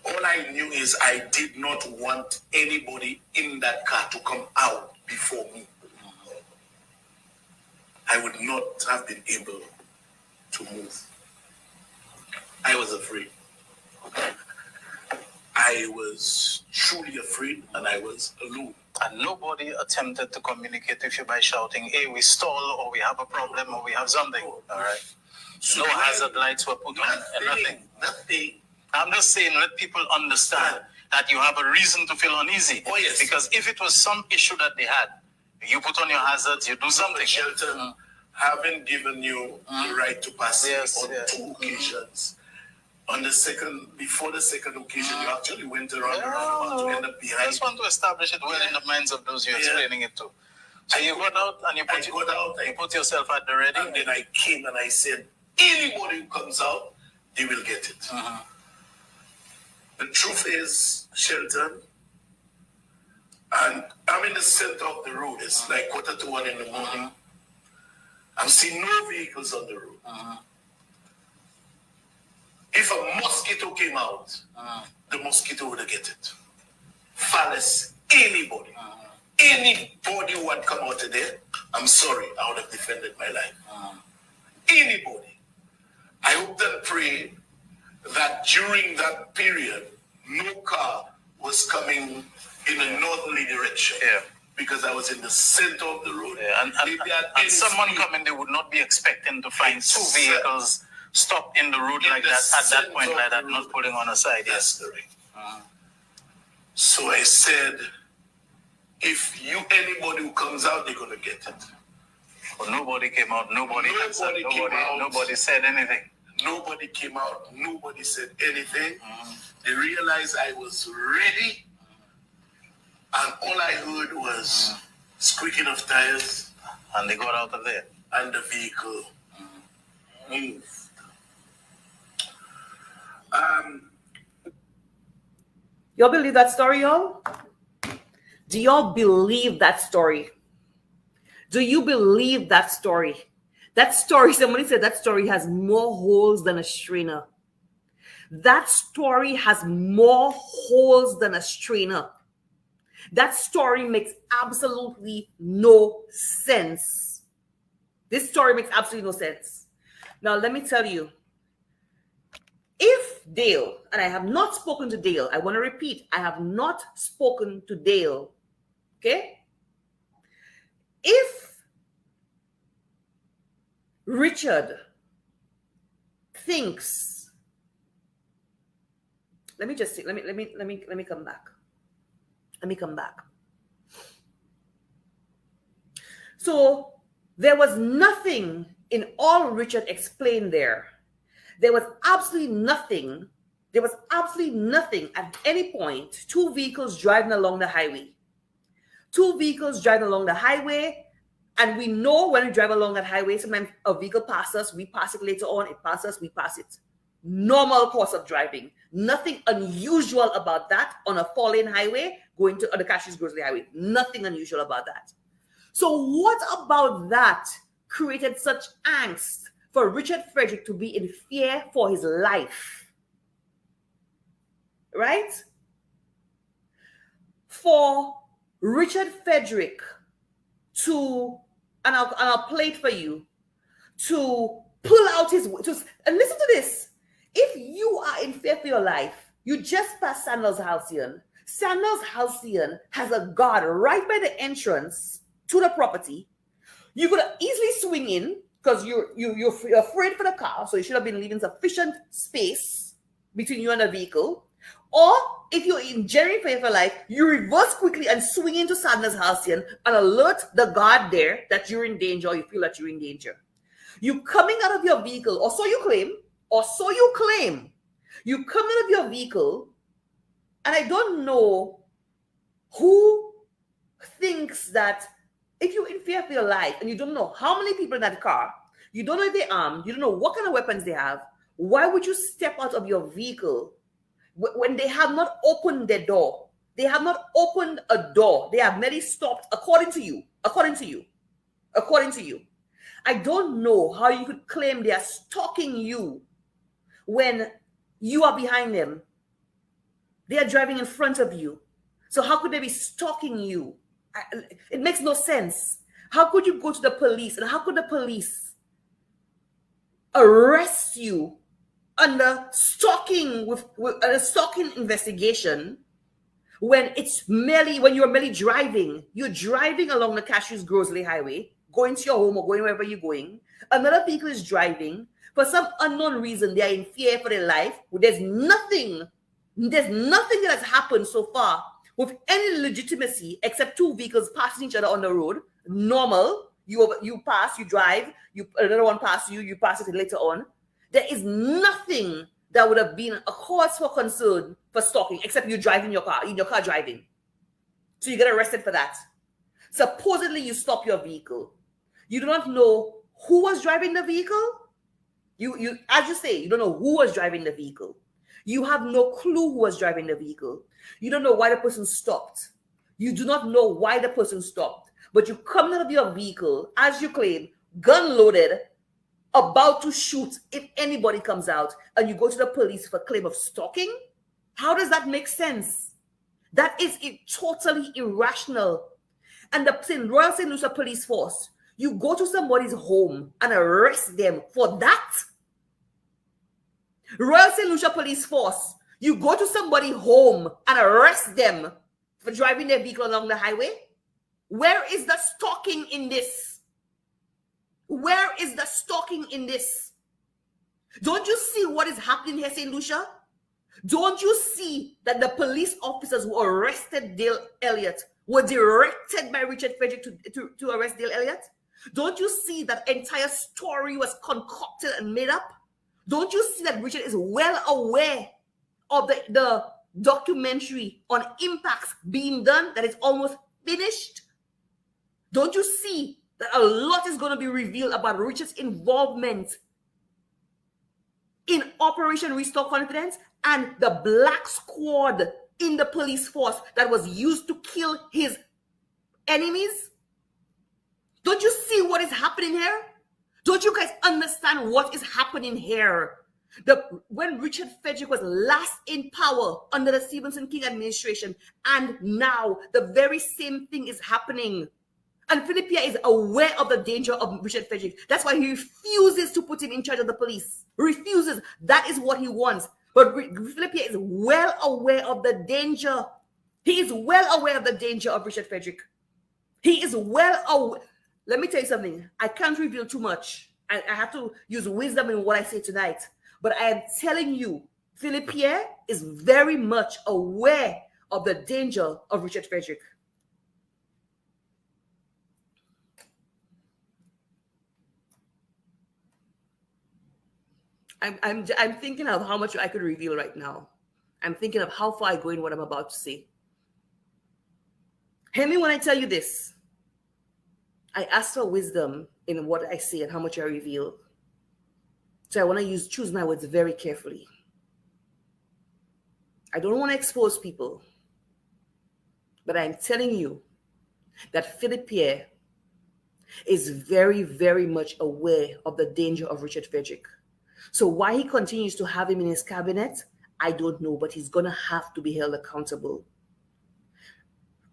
All I knew is I did not want anybody in that car to come out before me. I would not have been able to move. I was afraid. I was truly afraid, and I was alone. And nobody attempted to communicate with you by shouting, hey, we stall, or we have a problem, or we have something. All right. So no hazard lights were put on, and nothing. I'm just saying, let people understand that you have a reason to feel uneasy. Oh, yes. Because if it was some issue that they had, you put on your hazards, you do something. Shelton, haven't given you the right to pass on two occasions. On the second, before the second occasion, you actually went around the roundabout to end up behind. I just want to establish it well in the minds of those you're explaining it to. So you got out and you put yourself at the ready. And then I came and I said, anybody who comes out, they will get it. The truth is, Shelton, and I'm in the center of the road. It's like 1:45 in the morning. I'm seeing no vehicles on the road. If a mosquito came out, the mosquito would have get it. Phallus, anybody. Anybody who had come out of there, I'm sorry, I would have defended my life. Anybody. I hope and pray that during that period, no car was coming in a northerly direction. Yeah. Because I was in the center of the road. Yeah. And someone coming, they would not be expecting to find two vehicles stopped in the road like that, at that point like that, not pulling on a side. That's correct. So I said, if anybody who comes out, they're going to get it. Well, nobody came out, nobody said anything. Nobody came out, nobody said anything. They realized I was ready, and all I heard was squeaking of tires. And they got out of there. and the vehicle moved. Y'all believe that story, y'all? Do y'all believe that story? Do you believe that story? That story, somebody said that story has more holes than a strainer. That story has more holes than a strainer. That story makes absolutely no sense. This story makes absolutely no sense. Now, let me tell you, if Dale, and I have not spoken to Dale, I want to repeat, I have not spoken to Dale, okay? If Richard thinks, let me just see, let me come back. Let me come back. So there was nothing in all Richard explained there. There was absolutely nothing. There was absolutely nothing at any point. Two vehicles driving along the highway. Two vehicles driving along the highway. And we know when we drive along that highway, sometimes a vehicle passes us, we pass it later on, it passes us, we pass it. Normal course of driving. Nothing unusual about that on a four-lane highway going to the Cashews Grocery Highway. Nothing unusual about that. So what about that created such angst for Richard Frederick to be in fear for his life? Right? For Richard Frederick to, and I'll play it for you, to pull out his, and listen to this. If you are in fear for your life, you just pass Sandals Halcyon. Sandals Halcyon has a guard right by the entrance to the property. You could easily swing in because you're afraid for the car, so you should have been leaving sufficient space between you and the vehicle. Or if you're in genuine fear for life, you reverse quickly and swing into Sandals Halcyon and alert the guard there that you're in danger, or you feel that you're in danger. You coming out of your vehicle, or so you claim, you come out of your vehicle, and I don't know who thinks that if you're in fear for your life and you don't know how many people in that car, you don't know if they're armed, you don't know what kind of weapons they have, why would you step out of your vehicle when they have not opened their door? They have not opened a door. They have merely stopped, according to you. I don't know how you could claim they are stalking you when you are behind them. They are driving in front of you. So how could they be stalking you? It makes no sense. How could you go to the police, and how could the police arrest you under stalking with a stalking investigation when you're merely driving? You're driving along the Cashews Grocery Highway, going to your home or going wherever you're going. Another vehicle is driving. For some unknown reason, they are in fear for their life. There's nothing that has happened so far with any legitimacy except two vehicles passing each other on the road. Normal. You pass, you drive, another one passes you, you pass it later on. There is nothing that would have been a cause for concern for stalking except you driving your car, in your car driving. So you get arrested for that. Supposedly you stop your vehicle. You do not know who was driving the vehicle. You as you say, you don't know who was driving the vehicle. You have no clue who was driving the vehicle. You don't know why the person stopped. You do not know why the person stopped. But you come out of your vehicle, as you claim, gun loaded, about to shoot if anybody comes out, and you go to the police for claim of stalking? How does that make sense? That is totally irrational. And the Royal St. Lucia Police Force, you go to somebody's home and arrest them for that? Royal St. Lucia Police Force, you go to somebody's home and arrest them for driving their vehicle along the highway? Where is the stalking in this? Where is the stalking in this? Don't you see what is happening here, St. Lucia? Don't you see that the police officers who arrested Dale Elliot were directed by Richard Frederick to arrest Dale Elliot? Don't you see that entire story was concocted and made up? Don't you see that Richard is well aware of the documentary on impacts being done, that is almost finished? Don't you see that a lot is going to be revealed about Richard's involvement in Operation Restore Confidence and the black squad in the police force that was used to kill his enemies. Don't you see what is happening here? Don't you guys understand what is happening here? When Richard Frederick was last in power under the Stevenson King administration, and now the very same thing is happening. And Philippia is aware of the danger of Richard Frederick. That's why he refuses to put him in charge of the police. Refuses. That is what he wants. But Philippia is well aware of the danger. He is well aware of the danger of Richard Frederick. He is well aware. Let me tell you something. I can't reveal too much. I have to use wisdom in what I say tonight. But I am telling you, Philippia is very much aware of the danger of Richard Frederick. I'm thinking of how much I could reveal right now. I'm thinking of how far I go in what I'm about to say. Hear me when I tell you this. I ask for wisdom in what I say and how much I reveal. So I want to choose my words very carefully. I don't want to expose people, but I'm telling you that Philip Pierre is very, very much aware of the danger of Richard Frederick. So why he continues to have him in his cabinet, I don't know, but he's going to have to be held accountable.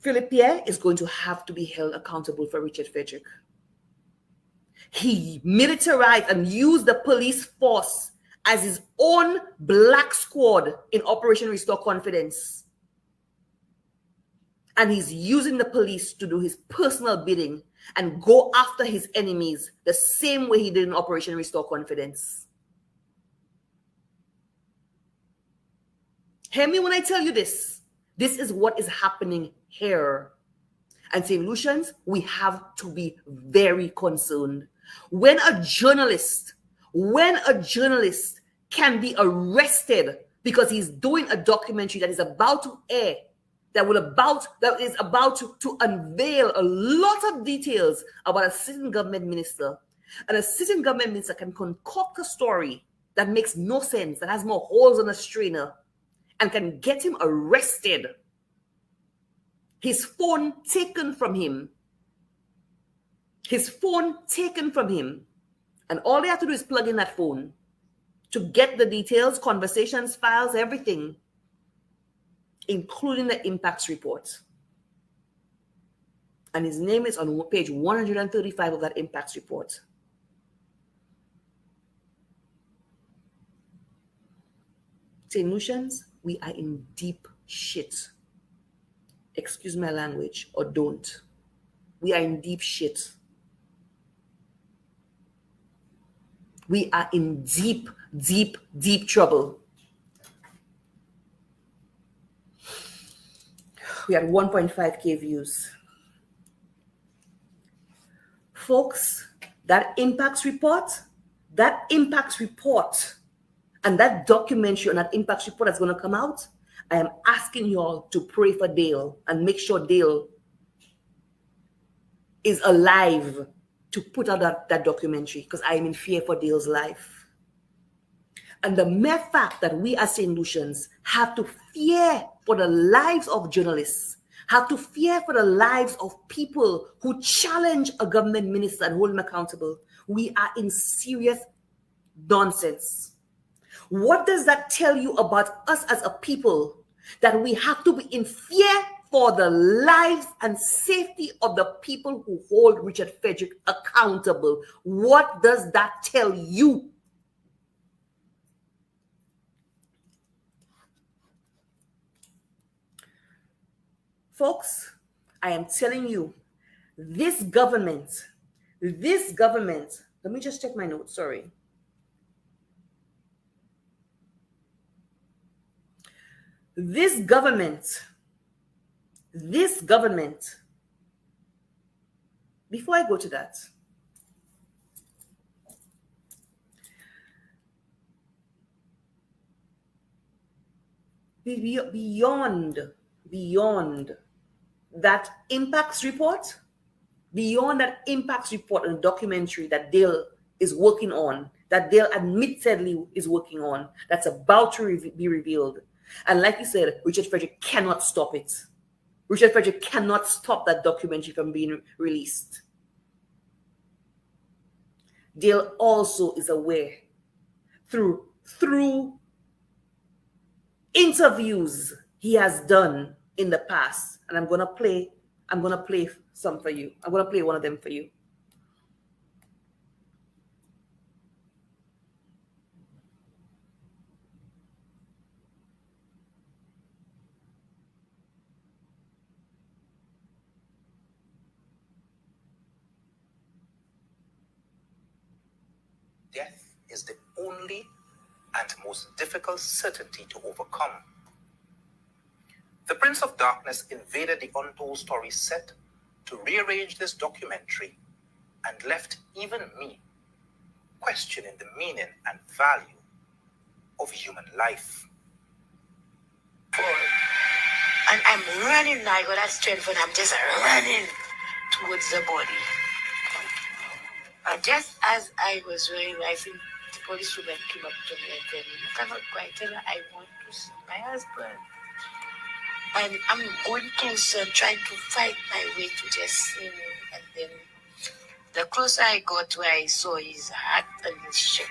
Philip Pierre is going to have to be held accountable for Richard Frederick. He militarized and used the police force as his own black squad in Operation Restore Confidence. And he's using the police to do his personal bidding and go after his enemies the same way he did in Operation Restore Confidence. Hear me when I tell you this. This is what is happening here. And St. Lucians, we have to be very concerned. When a journalist can be arrested because he's doing a documentary that is about to air, that is about to unveil a lot of details about a sitting government minister, and a sitting government minister can concoct a story that makes no sense, that has more holes on a strainer, and can get him arrested. His phone taken from him. And all they have to do is plug in that phone to get the details, conversations, files, everything, including the impacts report. And his name is on page 135 of that impacts report. St. Lucians, we are in deep shit. Excuse my language, or don't. We are in deep shit. We are in deep, deep, deep trouble. We had 1.5K views. Folks, that impacts report, and that documentary on that impacts report that's going to come out, I am asking you all to pray for Dale and make sure Dale is alive to put out that documentary, because I am in fear for Dale's life. And the mere fact that we as St. Lucians have to fear for the lives of journalists, have to fear for the lives of people who challenge a government minister and hold him accountable, we are in serious nonsense. What does that tell you about us as a people? That we have to be in fear for the lives and safety of the people who hold Richard Frederick accountable. What does that tell you? Folks, I am telling you, this government, let me just check my notes, sorry. This government, before I go to that, beyond that impacts report, beyond that impacts report and documentary that Dale is working on, that Dale admittedly is working on, that's about to be revealed. And like you said, Richard Frederick cannot stop it. Richard Frederick cannot stop that documentary from being released. Dale also is aware through interviews he has done in the past, and I'm gonna play some for you. I'm gonna play one of them for you. Death is the only and most difficult certainty to overcome. The Prince of Darkness invaded the Untold Story set to rearrange this documentary and left even me questioning the meaning and value of human life. And I'm running now, I got that strength and I'm just running towards the body. And just as I was running, I think the policewoman came up to me and said, "You cannot quite tell her I want to see my husband." And I'm going closer, trying to fight my way to just see him. And then the closer I got to where I saw his heart and his shape,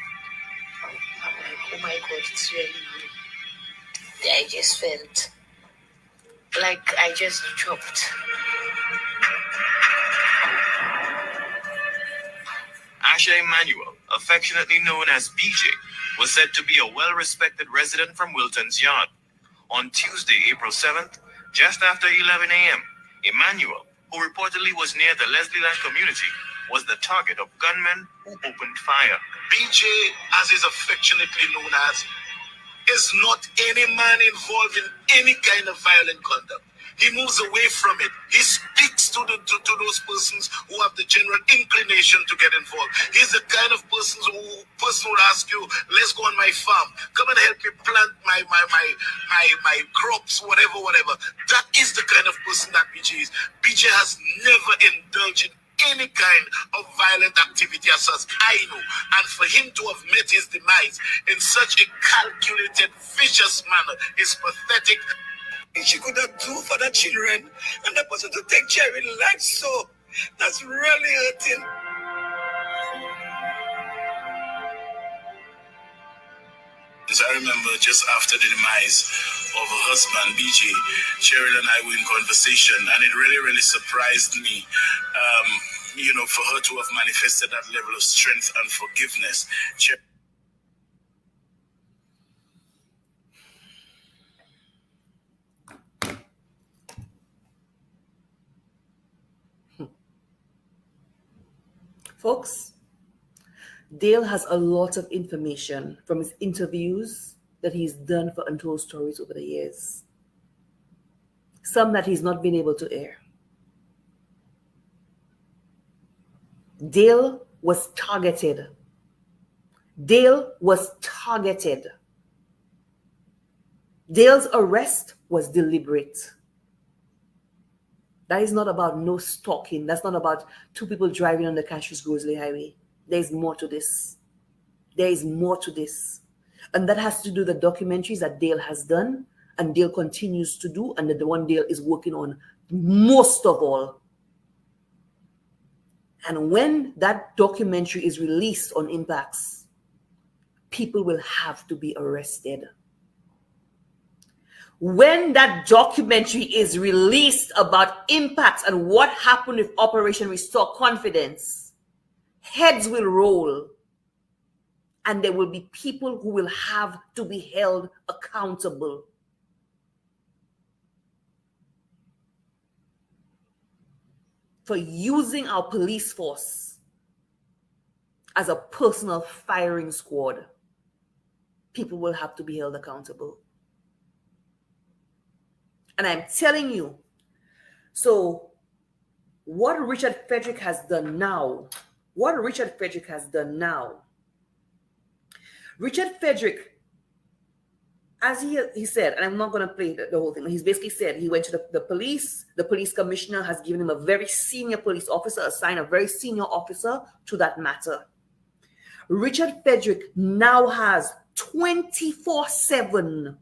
I'm like, oh my God, it's really you. I just felt like I just dropped. Asha Emmanuel, affectionately known as BJ, was said to be a well-respected resident from Wilton's Yard. On Tuesday, April 7th, just after 11 a.m., Emmanuel, who reportedly was near the Leslie Land community, was the target of gunmen who opened fire. BJ, as is affectionately known as, is not any man involved in any kind of violent conduct. He moves away from it. He speaks to those persons who have the general inclination to get involved. He's the kind of person who will ask you, let's go on my farm. Come and help me plant my crops, whatever. That is the kind of person that BJ is. BJ has never indulged in any kind of violent activity as such, I know. And for him to have met his demise in such a calculated, vicious manner is pathetic. She could have do for the children and the person to take care of life, so that's really hurting. I remember just after the demise of her husband, BJ, Cheryl and I were in conversation, and it really surprised me, for her to have manifested that level of strength and forgiveness. Folks, Dale has a lot of information from his interviews that he's done for Untold Stories over the years. Some that he's not been able to air. Dale was targeted. Dale was targeted. Dale's arrest was deliberate. That is not about no stalking. That's not about two people driving on the Cassius Grosley Highway. There's more to this. There is more to this. And that has to do with the documentaries that Dale has done and Dale continues to do, and the one Dale is working on most of all. And when that documentary is released on Impacts, people will have to be arrested. When that documentary is released about Impacts and what happened with Operation Restore Confidence, heads will roll, and there will be people who will have to be held accountable. For using our police force as a personal firing squad. People will have to be held accountable. And I'm telling you, so what Richard Frederick has done now, Richard Frederick as he said, and I'm not going to play the whole thing, he's basically said he went to the police commissioner has given him a very senior police officer, assigned a very senior officer to that matter. Richard Frederick now has 24/7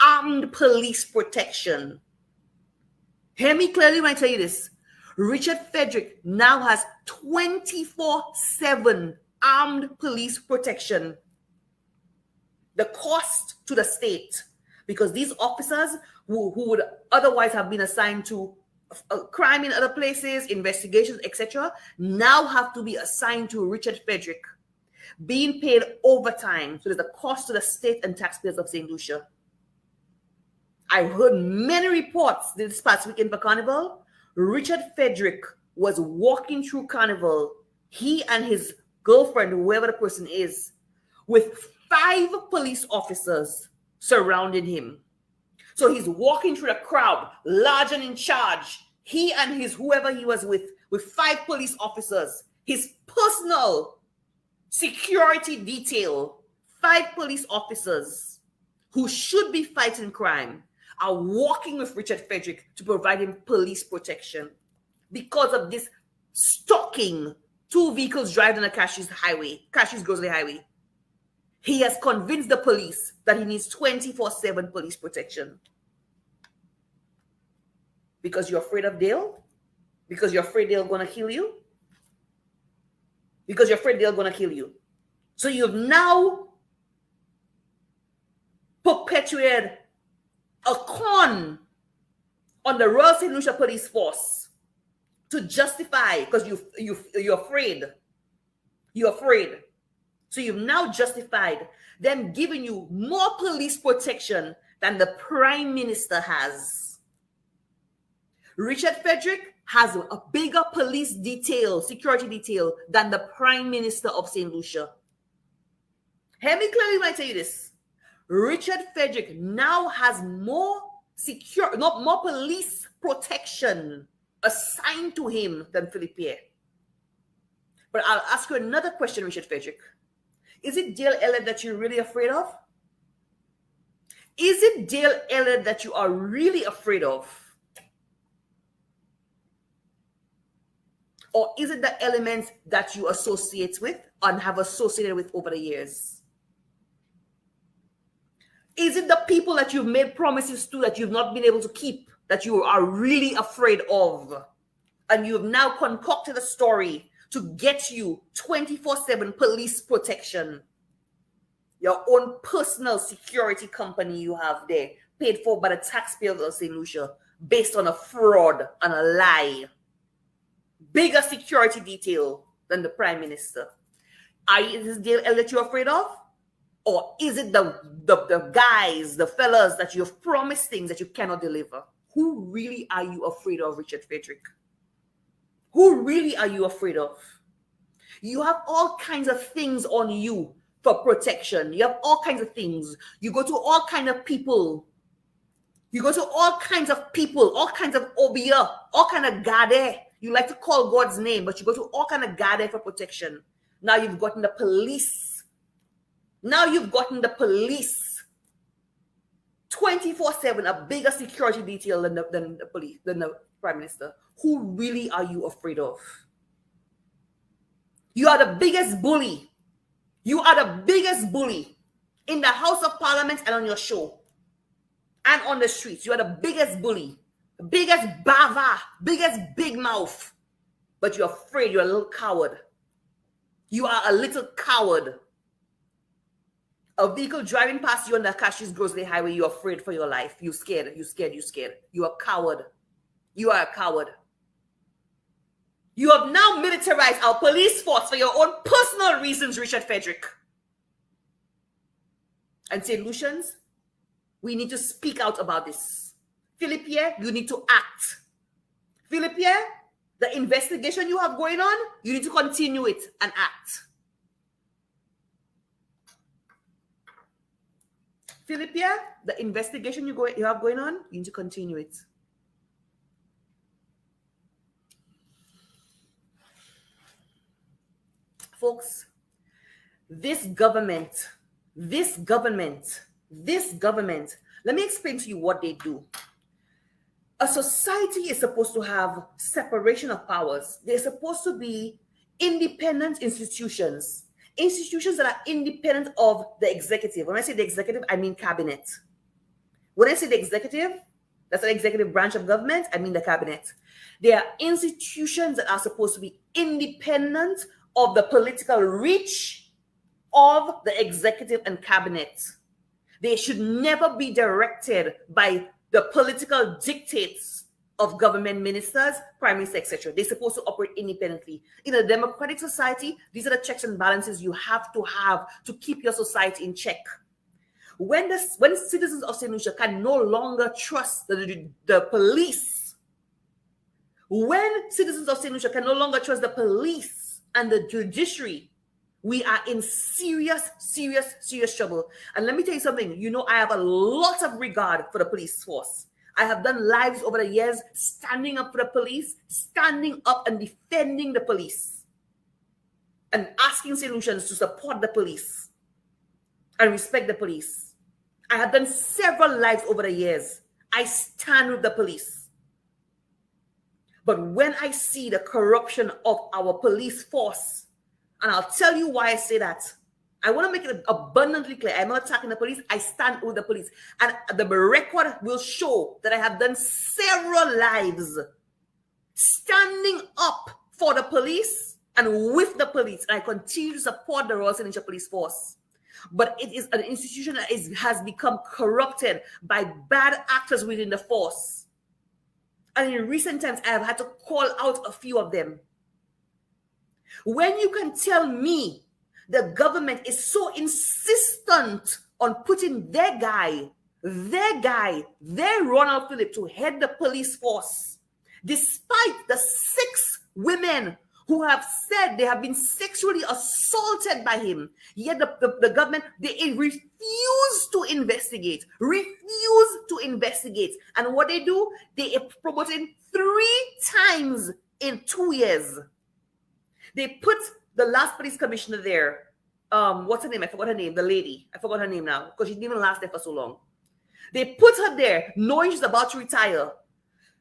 armed police protection. Hear me clearly when I tell you this. Richard Frederick now has 24/7 armed police protection. The cost to the state, because these officers who would otherwise have been assigned to crime in other places, investigations, etc., now have to be assigned to Richard Frederick, being paid overtime. So there's a cost to the state and taxpayers of St. Lucia. I heard many reports this past weekend for Carnival. Richard Frederick was walking through Carnival, he and his girlfriend, whoever the person is, with 5 police officers surrounding him. So he's walking through the crowd, large and in charge. He and his whoever he was with 5 police officers, his personal security detail, 5 police officers who should be fighting crime are walking with Richard Frederick to provide him police protection because of this stalking. 2 vehicles driving on a Cashews Grocery Highway. He has convinced the police that he needs 24/7 police protection. Because you're afraid of Dale? Because you're afraid Dale gonna kill you? Because you're afraid Dale gonna kill you. So you've now perpetuated a con on the Royal St. Lucia Police Force to justify, because you're afraid. You're afraid. So you've now justified them giving you more police protection than the Prime Minister has. Richard Frederick has a bigger police detail, security detail, than the Prime Minister of St. Lucia. Hear me clearly when I tell you this. Richard Frederick now has more police protection assigned to him than Philip Pierre. But I'll ask you another question, Richard Frederick. Is it Dale Elliot that you're really afraid of? Is it Dale Elliot that you are really afraid of? Or is it the elements that you associate with and have associated with over the years? Is it the people that you've made promises to that you've not been able to keep, that you are really afraid of? And you've now concocted a story to get you 24/7 police protection. Your own personal security company you have there, paid for by the taxpayers of St. Lucia, based on a fraud and a lie. Bigger security detail than the Prime Minister. Is this Dale Elliot you're afraid of? Or is it the guys, the fellas that you've promised things that you cannot deliver? Who really are you afraid of, Richard Frederick? Who really are you afraid of? You have all kinds of things on you for protection. You have all kinds of things. You go to all kinds of people. You go to all kinds of people, all kinds of obia, all kinds of gade. You like to call God's name, but you go to all kinds of gade for protection. Now you've gotten the police. Now you've gotten the police 24/7, a bigger security detail than the police, than the Prime Minister. Who really are you afraid of? You are the biggest bully. You are the biggest bully in the House of Parliament and on your show and on the streets. You are the biggest bully, the biggest bava, biggest big mouth. But you're afraid. You're a little coward. You are a little coward. A vehicle driving past you on the Cashews Grocery Highway, you're afraid for your life. You're scared. You're scared. You're scared. You are a coward. You are a coward. You have now militarized our police force for your own personal reasons, Richard Frederick. And St. Lucians, we need to speak out about this. Philip Pierre, you need to act. Philip Pierre, the investigation you have going on, you need to continue it and act. Philip Pierre, the investigation you have going on, you need to continue it. Folks, this government this government, let me explain to you what they do. A society is supposed to have separation of powers. They're supposed to be independent institutions that are independent of the executive. When I say the executive, I mean cabinet. When I say the executive, that's an executive branch of government, I mean the cabinet. They are institutions that are supposed to be independent of the political reach of the executive and cabinet. They should never be directed by the political dictates of government ministers, prime minister, etc. They're supposed to operate independently. In a democratic society, these are the checks and balances you have to keep your society in check. When citizens of St. Lucia can no longer trust the police, when citizens of St. Lucia can no longer trust the police and the judiciary, we are in serious trouble. And let me tell you something. You know, I have a lot of regard for the police force. I have done lives over the years standing up for the police, standing up and defending the police, and asking St. Lucians to support the police and respect the police. I have done several lives over the years. I stand with the police. But when I see the corruption of our police force, and I'll tell you why I say that. I want to make it abundantly clear. I'm not attacking the police. I stand with the police. And the record will show that I have done several lives standing up for the police and with the police. And I continue to support the Royal St. Lucia Police Force. But it is an institution that has become corrupted by bad actors within the force. And in recent times, I have had to call out a few of them. When you can tell me the government is so insistent on putting their Ronald Phillip to head the police force, despite the 6 women who have said they have been sexually assaulted by him, yet the government, they refuse to investigate. And what they do, they promote him 3 times in 2 years. They put the last police commissioner there. What's her name? I forgot her name. The lady. I forgot her name now because she didn't even last there for so long. They put her there knowing she's about to retire.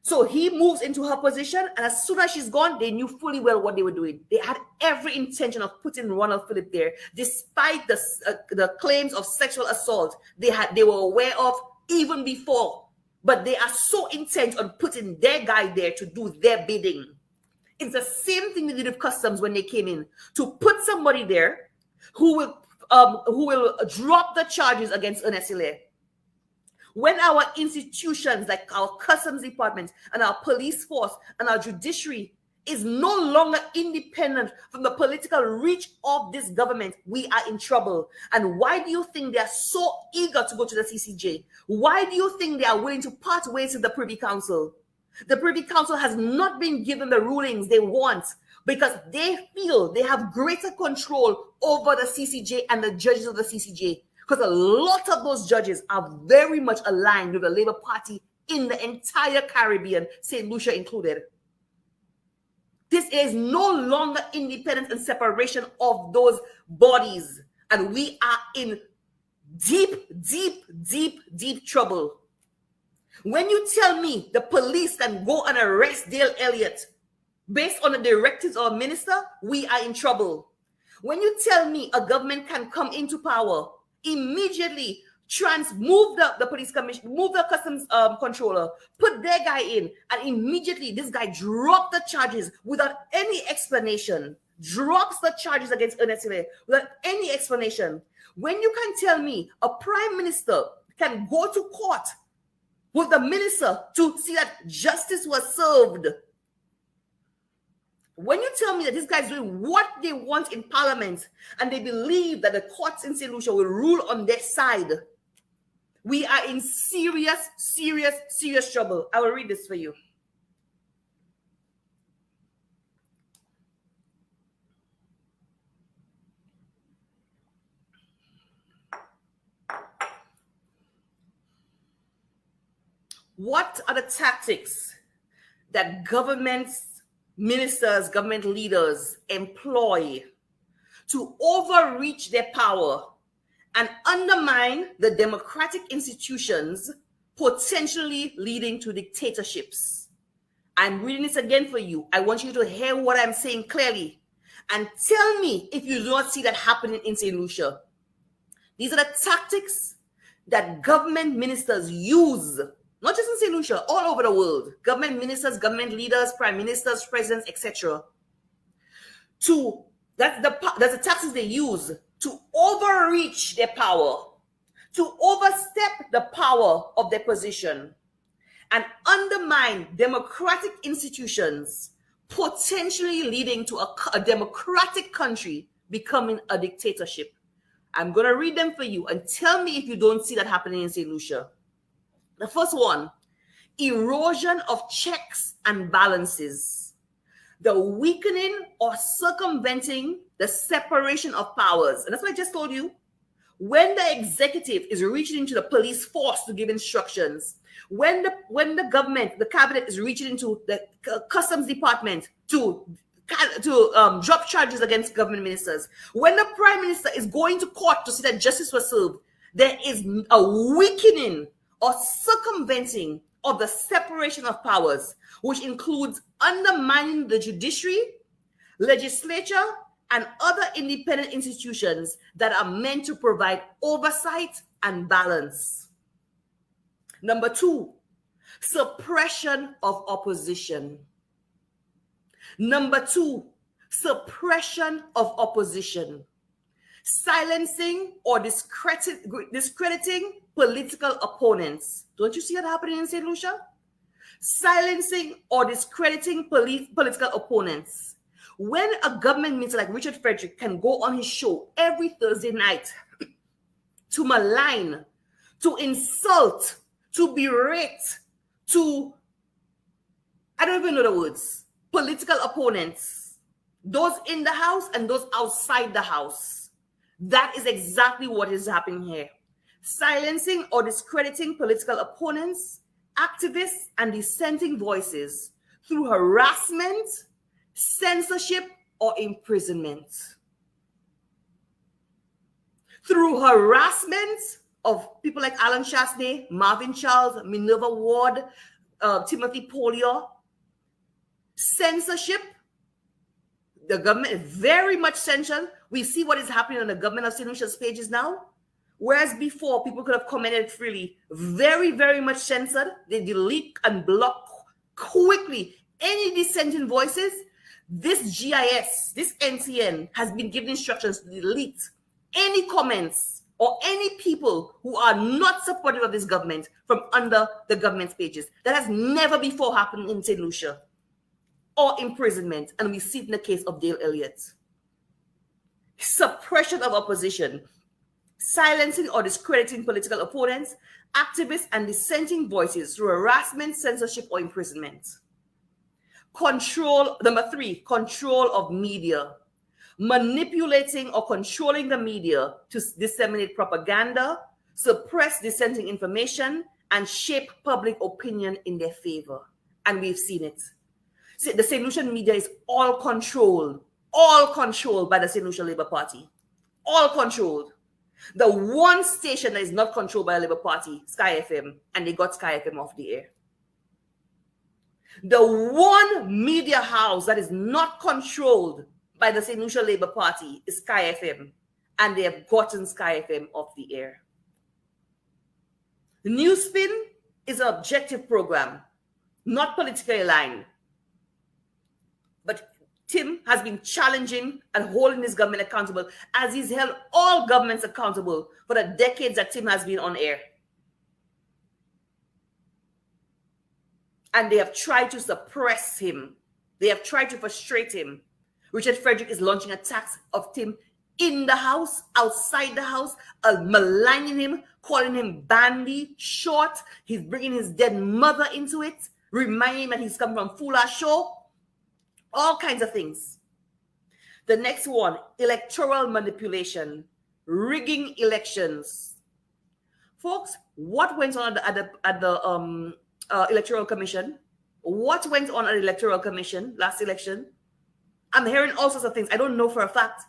So he moves into her position, and as soon as she's gone, they knew fully well what they were doing. They had every intention of putting Ronald Phillip there, despite the claims of sexual assault they were aware of even before. But they are so intent on putting their guy there to do their bidding. It's the same thing they did with customs when they came in, to put somebody there who will drop the charges against Ernest Hilaire. When our institutions like our customs department and our police force and our judiciary is no longer independent from the political reach of this government, we are in trouble. And why do you think they are so eager to go to the CCJ? Why do you think they are willing to part ways with the Privy Council? The Privy Council has not been given the rulings they want because they feel they have greater control over the CCJ and the judges of the CCJ. Because a lot of those judges are very much aligned with the Labour Party in the entire Caribbean, St. Lucia included. This is no longer independence and separation of those bodies. And we are in deep trouble. When you tell me the police can go and arrest Dale Elliot based on the directives of a minister, we are in trouble. When you tell me a government can come into power, immediately move the police commission, move the customs controller, put their guy in, and immediately this guy dropped the charges without any explanation, drops the charges against Ernest Hilaire without any explanation. When you can tell me a prime minister can go to court with the minister to see that justice was served, when you tell me that this guy's doing what they want in parliament and they believe that the courts in St. Lucia will rule on their side, we are in serious trouble. I will read this for you. What are the tactics that governments, ministers, government leaders employ to overreach their power and undermine the democratic institutions, potentially leading to dictatorships. I'm reading this again for you. I want you to hear what I'm saying clearly and tell me if you do not see that happening in St. Lucia. These are the tactics that government ministers use, not just in St. Lucia, all over the world. Government ministers, government leaders, prime ministers, presidents, etc. That's the tactics they use to overreach their power, to overstep the power of their position, and undermine democratic institutions, potentially leading to a democratic country becoming a dictatorship. I'm going to read them for you and tell me if you don't see that happening in St. Lucia. The first one, erosion of checks and balances. The weakening or circumventing the separation of powers. And that's what I just told you. When the executive is reaching into the police force to give instructions, when the government, the cabinet is reaching into the customs department to drop charges against government ministers, when the prime minister is going to court to see that justice was served, there is a weakening or circumventing of the separation of powers, which includes undermining the judiciary, legislature, and other independent institutions that are meant to provide oversight and balance. Number two, suppression of opposition. Number two, suppression of opposition. Silencing or discrediting political opponents. Don't you see that happening in St. Lucia? Silencing or discrediting political opponents. When a government minister like Richard Frederick can go on his show every Thursday night to malign, to insult, to berate, to, I don't even know the words, political opponents, those in the house and those outside the house. That is exactly what is happening here. Silencing or discrediting political opponents, activists, and dissenting voices through harassment, censorship, or imprisonment. Through harassment of people like Alan Chasney, Marvin Charles, Minerva Ward, Timothy Polier. Censorship. The government is very much censored. We see what is happening on the government of St. Lucia's pages now. Whereas before, people could have commented freely. Very, very much censored. They delete and block quickly any dissenting voices. This GIS, this NTN, has been given instructions to delete any comments or any people who are not supportive of this government from under the government's pages. That has never before happened in St. Lucia. Or imprisonment, and we see it in the case of Dale Elliot. Suppression of opposition, silencing or discrediting political opponents, activists, and dissenting voices through harassment, censorship, or imprisonment. Control, number three, control of media, manipulating or controlling the media to disseminate propaganda, suppress dissenting information, and shape public opinion in their favor. And we've seen it. The St. Lucian media is all controlled by the St. Lucia Labour Party. All controlled. The one station that is not controlled by the Labour Party, Sky FM, and they got Sky FM off the air. The one media house that is not controlled by the St. Lucia Labour Party is Sky FM, and they have gotten Sky FM off the air. The Newspin is an objective program, not politically aligned. But Tim has been challenging and holding this government accountable, as he's held all governments accountable for the decades that Tim has been on air. And they have tried to suppress him. They have tried to frustrate him. Richard Frederick is launching attacks of Tim in the house, outside the house, maligning him, calling him bandy, short. He's bringing his dead mother into it, reminding him that he's come from Fula Show. All kinds of things. The next one, electoral manipulation, rigging elections. Folks, what went on at the Electoral Commission? What went on at the Electoral Commission last election? I'm hearing all sorts of things. I don't know for a fact.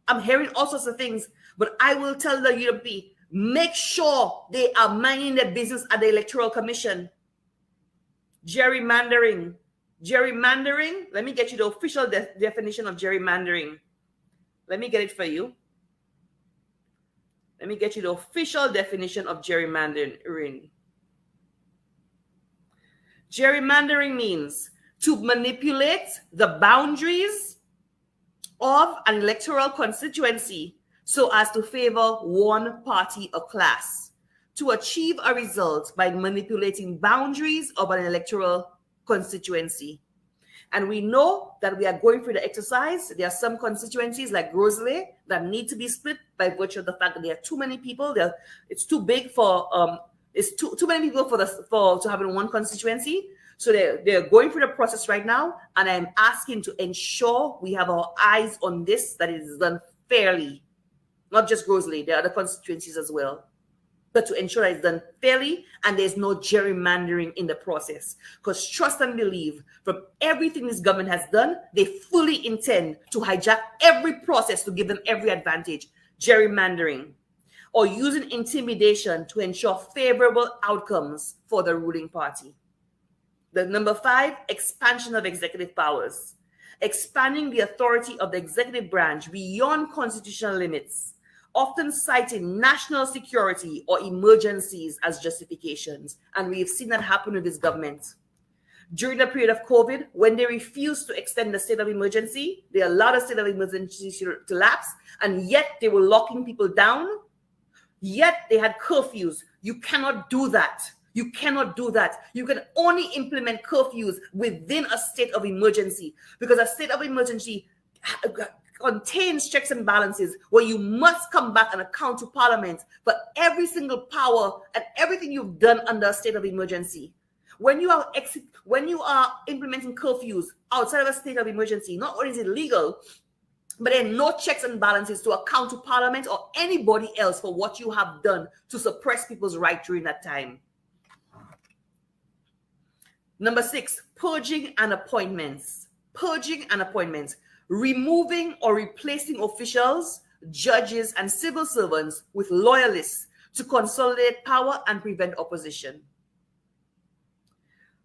I'm hearing all sorts of things, but I will tell the UWP, make sure they are minding their business at the Electoral Commission. Gerrymandering. Gerrymandering, let me get you the official definition of gerrymandering. Let me get it for you. Let me get you the official definition of gerrymandering. Gerrymandering means to manipulate the boundaries of an electoral constituency so as to favor one party or class, to achieve a result by manipulating boundaries of an electoral constituency. And we know that we are going through the exercise. There are some constituencies like Rosalie that need to be split by virtue of the fact that there are too many people. It's too big for it's too many people to have in one constituency. So they're going through the process right now, and I'm asking to ensure we have our eyes on this, that it is done fairly, not just Rosalie. There are other constituencies as well. But to ensure that it's done fairly and there's no gerrymandering in the process. Because trust and believe, from everything this government has done, they fully intend to hijack every process to give them every advantage. Gerrymandering, or using intimidation to ensure favorable outcomes for the ruling party. The number 5, expansion of executive powers. Expanding the authority of the executive branch beyond constitutional limits, often citing national security or emergencies as justifications. And we've seen that happen with this government. During the period of COVID, when they refused to extend the state of emergency, they allowed the state of emergency to lapse, and yet they were locking people down. Yet they had curfews. You cannot do that. You cannot do that. You can only implement curfews within a state of emergency, because a state of emergency contains checks and balances where you must come back and account to Parliament for every single power and everything you've done under a state of emergency. When you are implementing curfews outside of a state of emergency, not only is it illegal, but there are no checks and balances to account to Parliament or anybody else for what you have done to suppress people's right during that time. Number 6, purging and appointments. Purging and appointments. Removing or replacing officials, judges, and civil servants with loyalists to consolidate power and prevent opposition.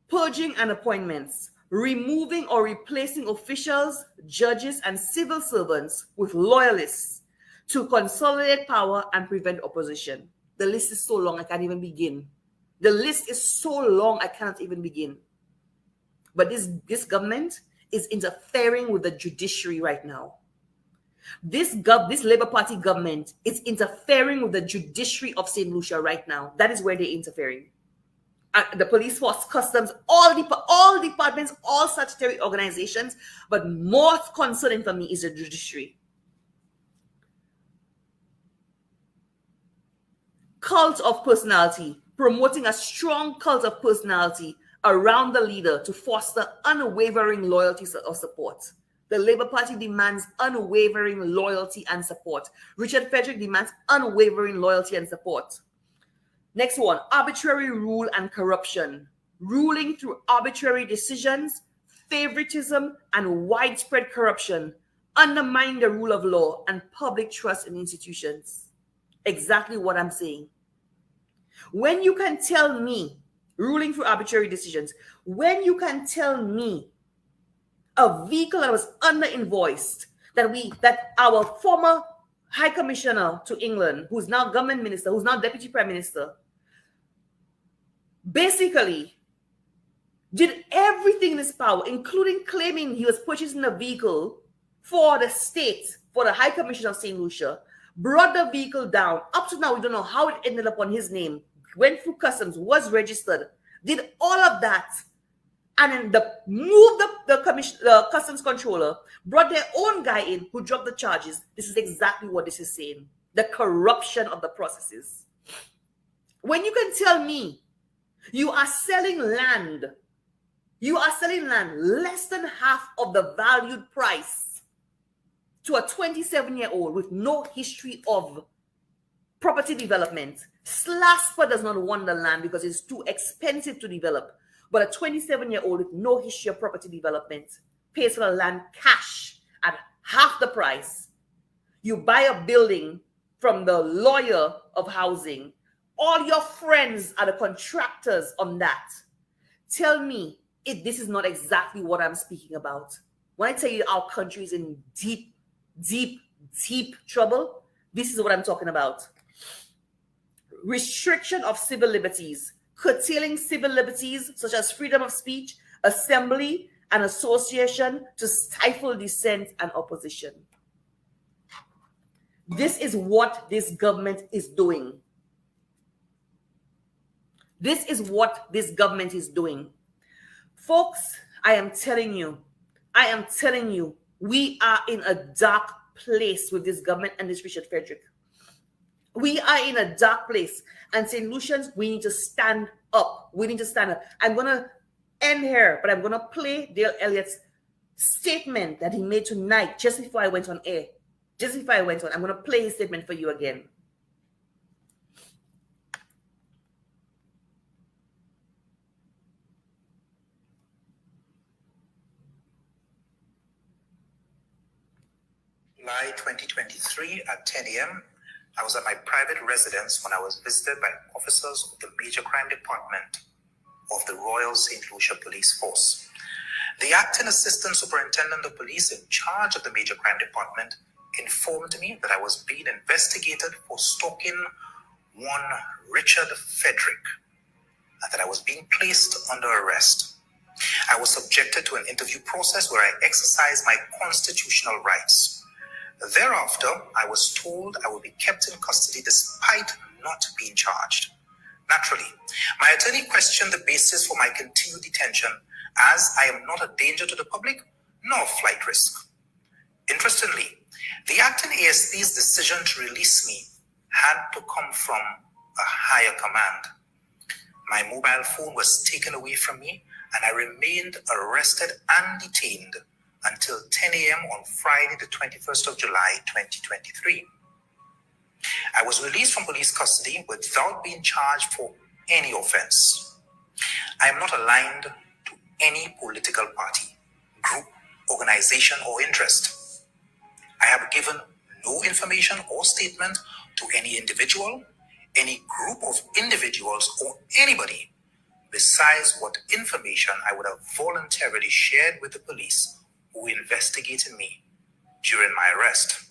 Purging and appointments. Removing or replacing officials, judges, and civil servants with loyalists to consolidate power and prevent opposition. The list is so long, I can't even begin. The list is so long, I cannot even begin. But this government is interfering with the judiciary right now. This Labour Party government is interfering with the judiciary of St. Lucia right now. That is where they're interfering. The police force, customs, all departments, all statutory organizations, but more concerning for me is the judiciary. Cult of personality, promoting a strong cult of personality around the leader to foster unwavering loyalty or support. The Labour Party demands unwavering loyalty and support. Richard Frederick demands unwavering loyalty and support. Next one, arbitrary rule and corruption. Ruling through arbitrary decisions, favoritism, and widespread corruption undermine the rule of law and public trust in institutions. Exactly what I'm saying. When you can tell me, ruling through arbitrary decisions, when you can tell me a vehicle that was under-invoiced, that our former High Commissioner to England, who's now government minister, who's now Deputy Prime Minister, basically did everything in his power, including claiming he was purchasing a vehicle for the state, for the High Commission of St. Lucia, brought the vehicle down. Up to now, we don't know how it ended up on his name, went through customs, was registered, did all of that, and then moved the customs controller, brought their own guy in who dropped the charges. This is exactly what this is saying. The corruption of the processes. When you can tell me you are selling land less than half of the valued price to a 27-year-old with no history of property development. SLASPA does not want the land because it's too expensive to develop. But a 27-year-old with no history of property development pays for the land cash at half the price. You buy a building from the lawyer of housing. All your friends are the contractors on that. Tell me if this is not exactly what I'm speaking about. When I tell you our country is in deep, deep, deep trouble, this is what I'm talking about. Restriction of civil liberties, curtailing civil liberties such as freedom of speech, assembly, and association to stifle dissent and opposition. This is what this government is doing. This is what this government is doing. Folks, I am telling you, we are in a dark place with this government and this Richard Frederick. We are in a dark place. And St. Lucians, we need to stand up. We need to stand up. I'm going to end here, but I'm going to play Dale Elliot's statement that he made tonight just before I went on air. Just before I went on. I'm going to play his statement for you again. July 2023 at 10 a.m., I was at my private residence when I was visited by officers of the Major Crime Department of the Royal St. Lucia Police Force. The acting assistant superintendent of police in charge of the Major Crime Department informed me that I was being investigated for stalking one Richard Frederick and that I was being placed under arrest. I was subjected to an interview process where I exercised my constitutional rights. Thereafter, I was told I would be kept in custody despite not being charged. Naturally, my attorney questioned the basis for my continued detention, as I am not a danger to the public nor flight risk. Interestingly, the acting ASP's decision to release me had to come from a higher command. My mobile phone was taken away from me, and I remained arrested and detained until 10 a.m. on Friday, the 21st of July, 2023. I was released from police custody without being charged for any offense. I am not aligned to any political party, group, organization, or interest. I have given no information or statement to any individual, any group of individuals, or anybody besides what information I would have voluntarily shared with the police who investigated me during my arrest.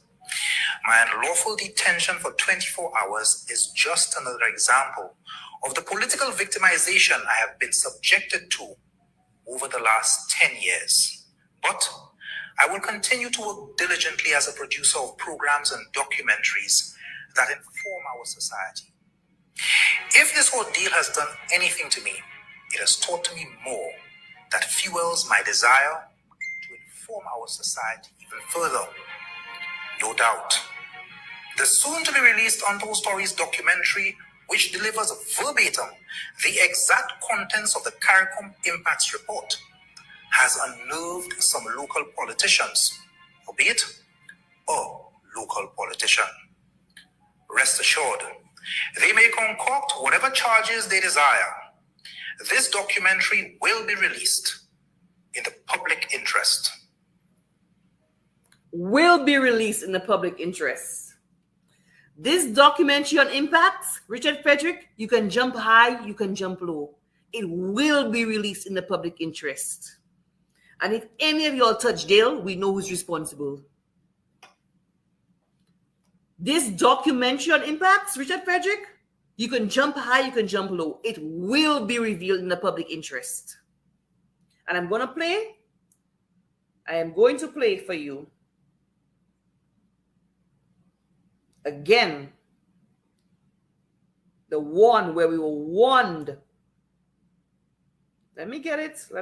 My unlawful detention for 24 hours is just another example of the political victimization I have been subjected to over the last 10 years. But I will continue to work diligently as a producer of programs and documentaries that inform our society. If this ordeal has done anything to me, it has taught me more that fuels my desire to inform our society even further. No doubt, the soon-to-be-released Untold Stories documentary, which delivers verbatim the exact contents of the CARICOM Impacts Report, has unnerved some local politicians, albeit a local politician. Rest assured, they may concoct whatever charges they desire. This documentary will be released in the public interest. Will be released in the public interest. This documentary on impacts, Richard Frederick, you can jump high, you can jump low. It will be released in the public interest. And if any of y'all touch Dale, we know who's responsible. This documentary on impacts, Richard Frederick, you can jump high, you can jump low. It will be revealed in the public interest. And I'm going to play for you again the one where we were warned. Let me get it for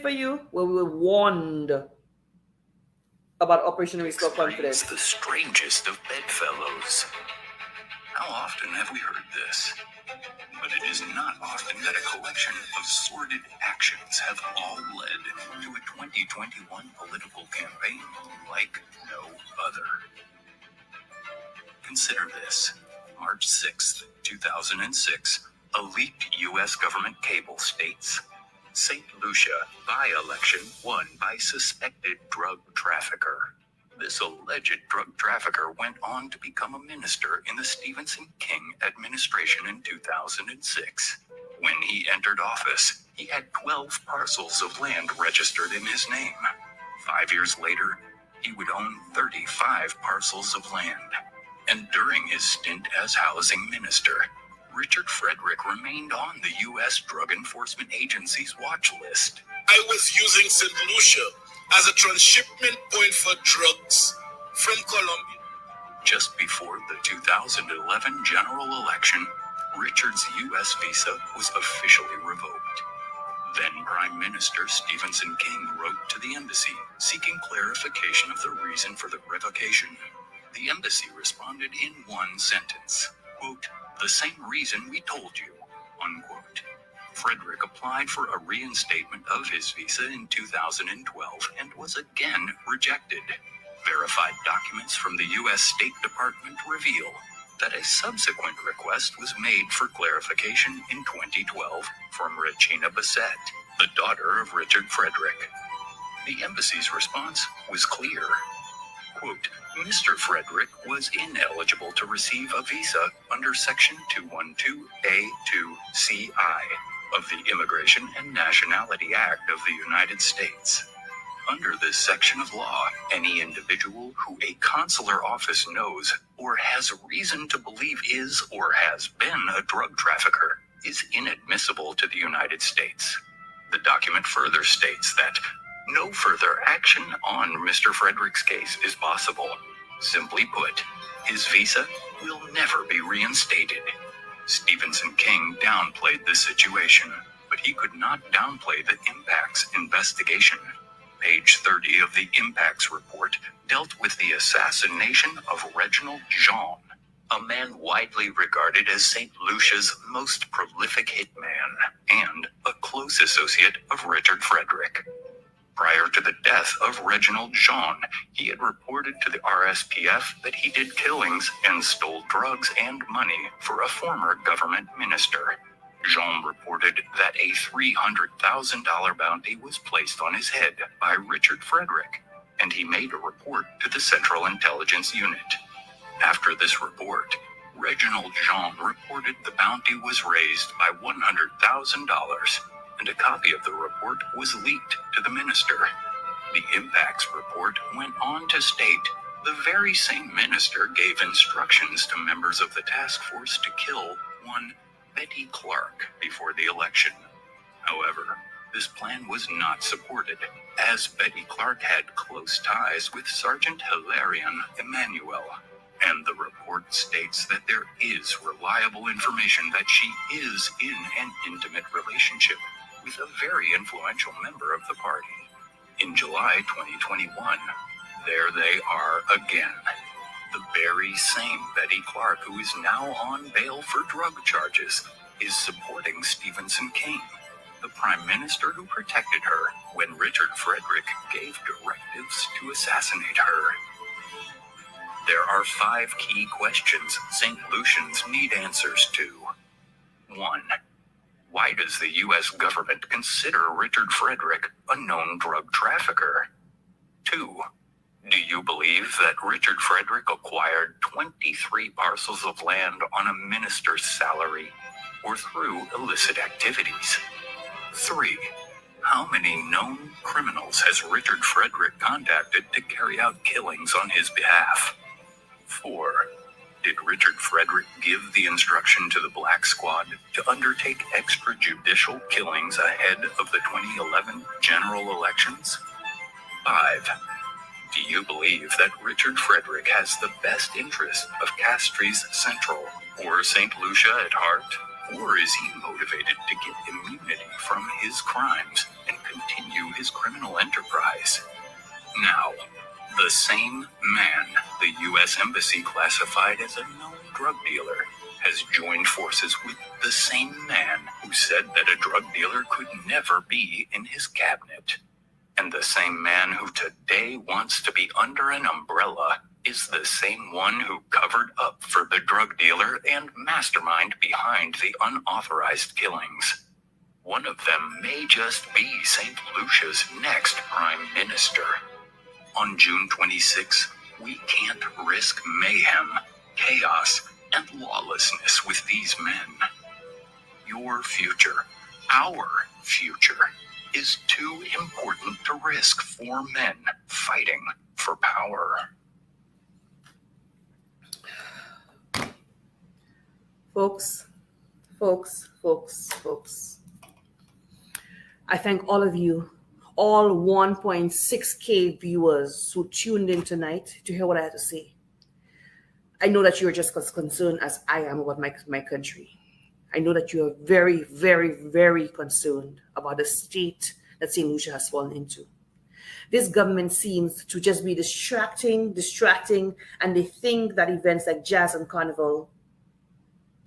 you, where we were warned about Operation Restore Confidence. The strangest of bedfellows. How often have we heard this? But it is not often that a collection of sordid actions have all led to a 2021 political campaign like no other. Consider this. March 6th, 2006, A leaked U.S. government cable states, St. Lucia by-election won by suspected drug trafficker. This alleged drug trafficker went on to become a minister in the Stephenson King administration in 2006. When he entered office, he had 12 parcels of land registered in his name. 5 years later, he would own 35 parcels of land. And during his stint as housing minister, Richard Frederick remained on the U.S. Drug Enforcement Agency's watch list. I was using St. Lucia as a transshipment point for drugs from Colombia. Just before the 2011 general election, Richard's U.S. visa was officially revoked. Then Prime Minister Stephenson King wrote to the embassy seeking clarification of the reason for the revocation. The embassy responded in one sentence, quote, "The same reason we told you," unquote. Frederick applied for a reinstatement of his visa in 2012 and was again rejected. Verified documents from the U.S. State Department reveal that a subsequent request was made for clarification in 2012 from Regina Bassett, the daughter of Richard Frederick. The embassy's response was clear. Quote, "Mr. Frederick was ineligible to receive a visa under Section 212A2CI of the Immigration and Nationality Act of the United States. Under this section of law, any individual who a consular office knows or has reason to believe is or has been a drug trafficker is inadmissible to the United States." The document further states that no further action on Mr. Frederick's case is possible. Simply put, his visa will never be reinstated. Stephenson King downplayed the situation, but he could not downplay the Impacts investigation. Page 30 of the Impacts report dealt with the assassination of Reginald Jean, a man widely regarded as St. Lucia's most prolific hitman and a close associate of Richard Frederick. Prior to the death of Reginald Jean, he had reported to the RSPF that he did killings and stole drugs and money for a former government minister. Jean reported that a $300,000 bounty was placed on his head by Richard Frederick, and he made a report to the Central Intelligence Unit. After this report, Reginald Jean reported the bounty was raised by $100,000, and a copy of the report was leaked to the minister. The Impacts report went on to state the very same minister gave instructions to members of the task force to kill one Betty Clark before the election. However, this plan was not supported, as Betty Clark had close ties with Sergeant Hilarion Emanuel, and the report states that there is reliable information that she is in an intimate relationship with a very influential member of the party. In July 2021, there they are again. The very same Betty Clark, who is now on bail for drug charges, is supporting Stephenson King, the Prime Minister who protected her when Richard Frederick gave directives to assassinate her. There are 5 key questions St. Lucians need answers to. 1. Why does the U.S. government consider Richard Frederick a known drug trafficker? 2. Do you believe that Richard Frederick acquired 23 parcels of land on a minister's salary or through illicit activities? 3. How many known criminals has Richard Frederick contacted to carry out killings on his behalf? 4. Did Richard Frederick give the instruction to the Black Squad to undertake extrajudicial killings ahead of the 2011 general elections? 5. Do you believe that Richard Frederick has the best interest of Castries Central or St. Lucia at heart? Or is he motivated to get immunity from his crimes and continue his criminal enterprise? Now, the same man the U.S. Embassy classified as a known drug dealer has joined forces with the same man who said that a drug dealer could never be in his cabinet, and the same man who today wants to be under an umbrella is the same one who covered up for the drug dealer and mastermind behind the unauthorized killings. One of them may just be St. Lucia's next prime minister. On June 26, we can't risk mayhem, chaos, and lawlessness with these men. Your future, our future, is too important to risk for men fighting for power. Folks, I thank all of you, all 1.6K viewers who tuned in tonight to hear what I had to say. I know that you're just as concerned as I am about my country. I know that you are very, very, very concerned about the state that St. Lucia has fallen into. This government seems to just be distracting, and they think that events like jazz and carnival,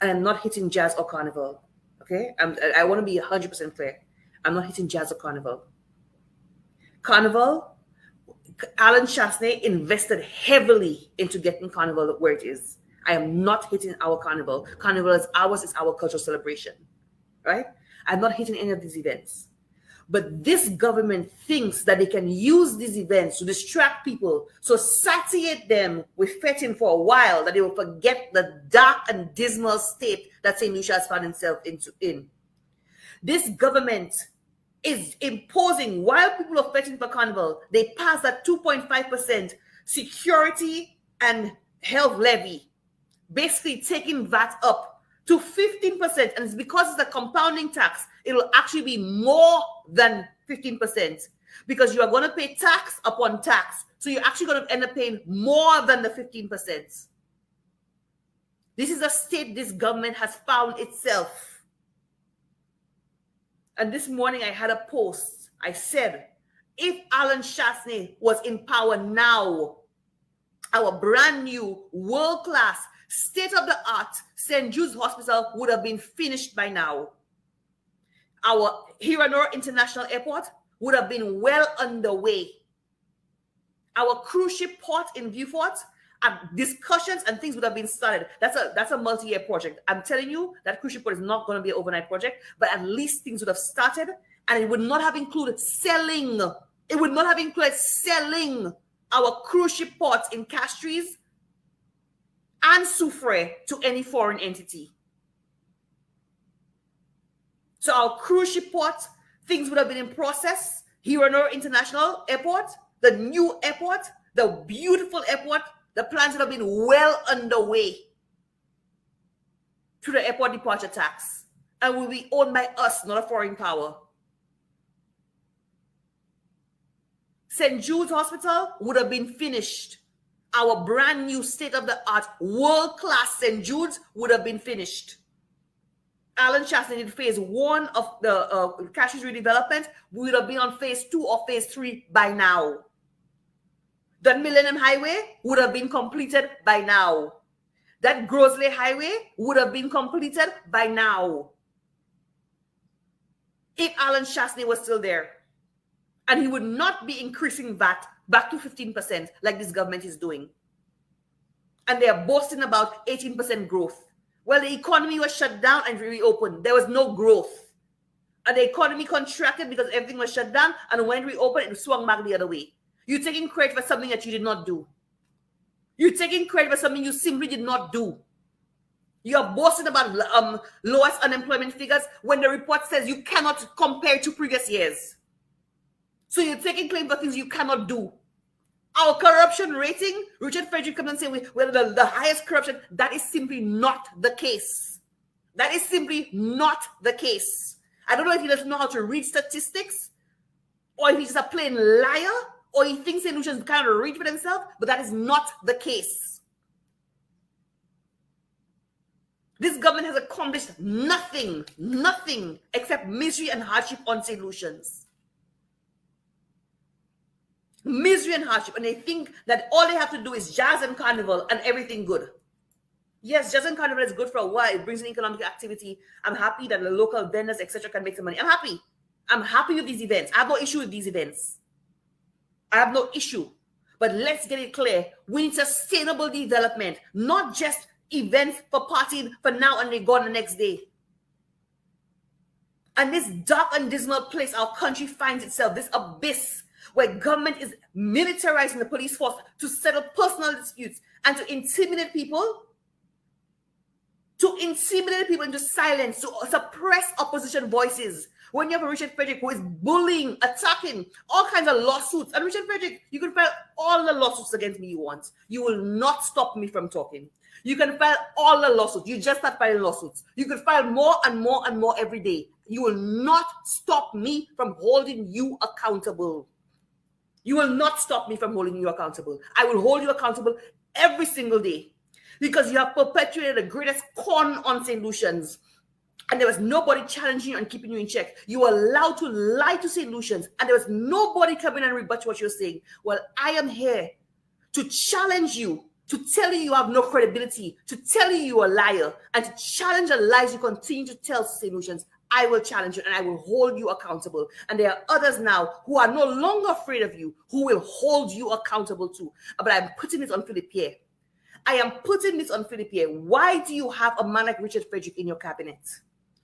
and I'm not hitting jazz or carnival, okay? I want to be 100% clear. I'm not hitting jazz or carnival. Carnival, Alan Chasney invested heavily into getting carnival where it is. I am not hitting our carnival. Carnival is ours, it's our cultural celebration, right? I'm not hitting any of these events. But this government thinks that they can use these events to distract people, so satiate them with fetting for a while, that they will forget the dark and dismal state that St. Lucia has found itself in. This government is imposing, while people are fetting for carnival, they pass that 2.5% security and health levy, basically taking VAT up to 15%, and it's because it's a compounding tax, it will actually be more than 15%, because you are going to pay tax upon tax. So you're actually going to end up paying more than the 15%. This is a state this government has found itself. And this morning I had a post. I said, if Alan Chasney was in power now, our brand new world-class state-of-the-art St. Jude's Hospital would have been finished by now. Our Hiranor International Airport would have been well underway. Our cruise ship port in Beaufort, discussions and things would have been started. That's a multi-year project. I'm telling you, that cruise ship port is not going to be an overnight project, but at least things would have started, and it would not have included selling. It would not have included selling our cruise ship ports in Castries and Soufrière to any foreign entity. So our cruise ship port, things would have been in process. Hiranor International Airport, the new airport, the beautiful airport, the plans would have been well underway through the airport departure tax, and will be owned by us, not a foreign power. St. Jude's Hospital would have been finished. Our brand new state-of-the-art world-class St. Jude's would have been finished. Alan Chasney did phase 1 of the Castries redevelopment. We would have been on phase 2 or phase 3 by now. That Millennium Highway would have been completed by now. That Grosley Highway would have been completed by now. If Alan Chasney was still there. And he would not be increasing VAT back to 15% like this government is doing. And they are boasting about 18% growth. Well, the economy was shut down and reopened. There was no growth. And the economy contracted because everything was shut down, and when it reopened, it swung back the other way. You're taking credit for something that you did not do. You're taking credit for something you simply did not do. You're boasting about lowest unemployment figures when the report says you cannot compare to previous years. So you're taking claim for things you cannot do. Our corruption rating, Richard Frederick comes and says we're the highest corruption. That is simply not the case. That is simply not the case. I don't know if he doesn't know how to read statistics, or if he's just a plain liar, or he thinks St. Lucians can't read for themselves, but that is not the case. This government has accomplished nothing except misery and hardship on St. Lucians. Misery and hardship, and they think that all they have to do is jazz and carnival and everything good. Yes, jazz and carnival is good for a while. It brings in economic activity. I'm happy that the local vendors, etc., can make some money. I'm happy with these events. I have no issue with these events. I have no issue. But let's get it clear. We need sustainable development, not just events for partying for now and they're gone the next day. And this dark and dismal place our country finds itself, this abyss where government is militarizing the police force to settle personal disputes and to intimidate people into silence, to suppress opposition voices. When you have a Richard Frederick who is bullying, attacking, all kinds of lawsuits. And Richard Frederick, you can file all the lawsuits against me you want. You will not stop me from talking. You can file all the lawsuits. You just start filing lawsuits. You can file more and more and more every day. You will not stop me from holding you accountable. You will not stop me from holding you accountable. I will hold you accountable every single day because you have perpetuated the greatest con on St. Lucians. And there was nobody challenging you and keeping you in check. You were allowed to lie to St. Lucians, and there was nobody coming and rebut what you're saying. Well, I am here to challenge you, to tell you you have no credibility, to tell you you're a liar, and to challenge the lies you continue to tell St. Lucians. I will challenge you and I will hold you accountable. And there are others now who are no longer afraid of you, who will hold you accountable too. But I'm putting this on Philippe. I am putting this on Philippe. Why do you have a man like Richard Frederick in your cabinet?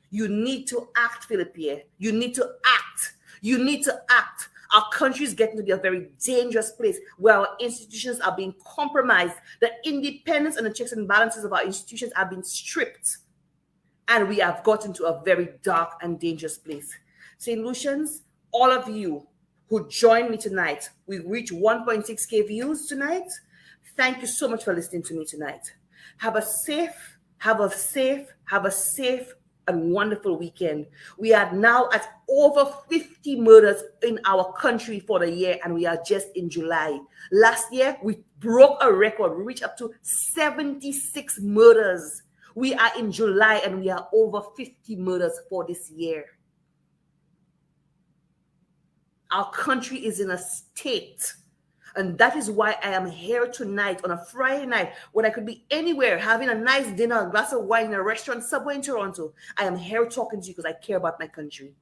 You need to act, Philippe. You need to act. You need to act. Our country is getting to be a very dangerous place where our institutions are being compromised. The independence and the checks and balances of our institutions are being stripped. And we have gotten to a very dark and dangerous place. St. Lucians, all of you who joined me tonight, we reached 1.6K views tonight. Thank you so much for listening to me tonight. Have a safe and wonderful weekend. We are now at over 50 murders in our country for the year, and we are just in July. Last year, we broke a record. We reached up to 76 murders. We are in July, and we are over 50 murders for this year. Our country is in a state. And that is why I am here tonight on a Friday night when I could be anywhere having a nice dinner, a glass of wine in a restaurant, Subway in Toronto. I am here talking to you because I care about my country.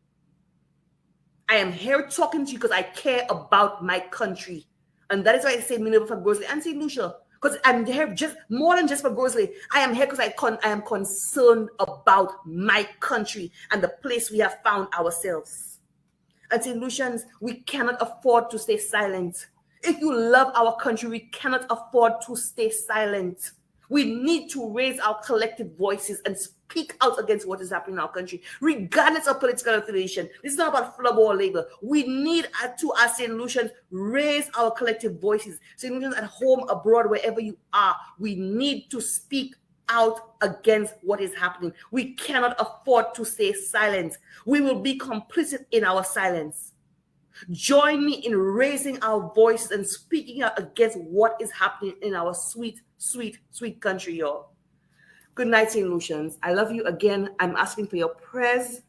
I am here talking to you because I care about my country. And that is why I say Minerva for Grosley and St. Lucia. Because I'm here just more than just for Grosley. I am here because I am concerned about my country and the place we have found ourselves. And St. Lucians, we cannot afford to stay silent. If you love our country, we cannot afford to stay silent. We need to raise our collective voices and speak out against what is happening in our country, regardless of political affiliation. This is not about flub or label. We need to, as St. Lucians, raise our collective voices. St. Lucians at home, abroad, wherever you are, we need to speak out against what is happening. We cannot afford to stay silent. We will be complicit in our silence. Join me in raising our voices and speaking out against what is happening in our sweet, sweet, sweet country, y'all. Good night, St. Lucians. I love you again. I'm asking for your prayers.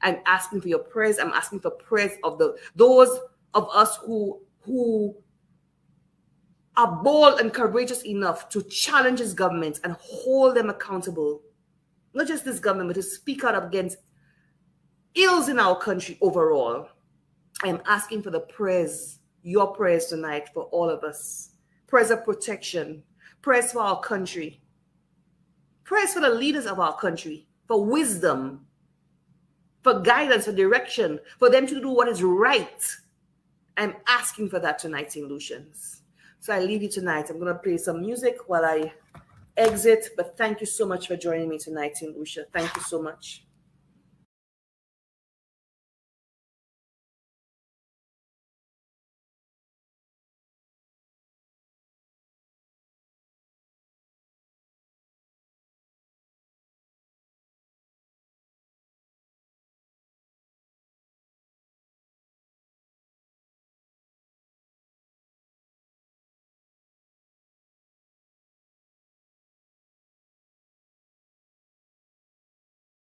I'm asking for your prayers. I'm asking for prayers of those of us who are bold and courageous enough to challenge this government and hold them accountable. Not just this government, but to speak out against ills in our country overall. I am asking for the prayers, your prayers tonight for all of us. Prayers of protection, prayers for our country, prayers for the leaders of our country, for wisdom, for guidance, for direction, for them to do what is right. I'm asking for that tonight, St. Lucians. So I leave you tonight. I'm going to play some music while I exit, but thank you so much for joining me tonight, St. Lucia. Thank you so much.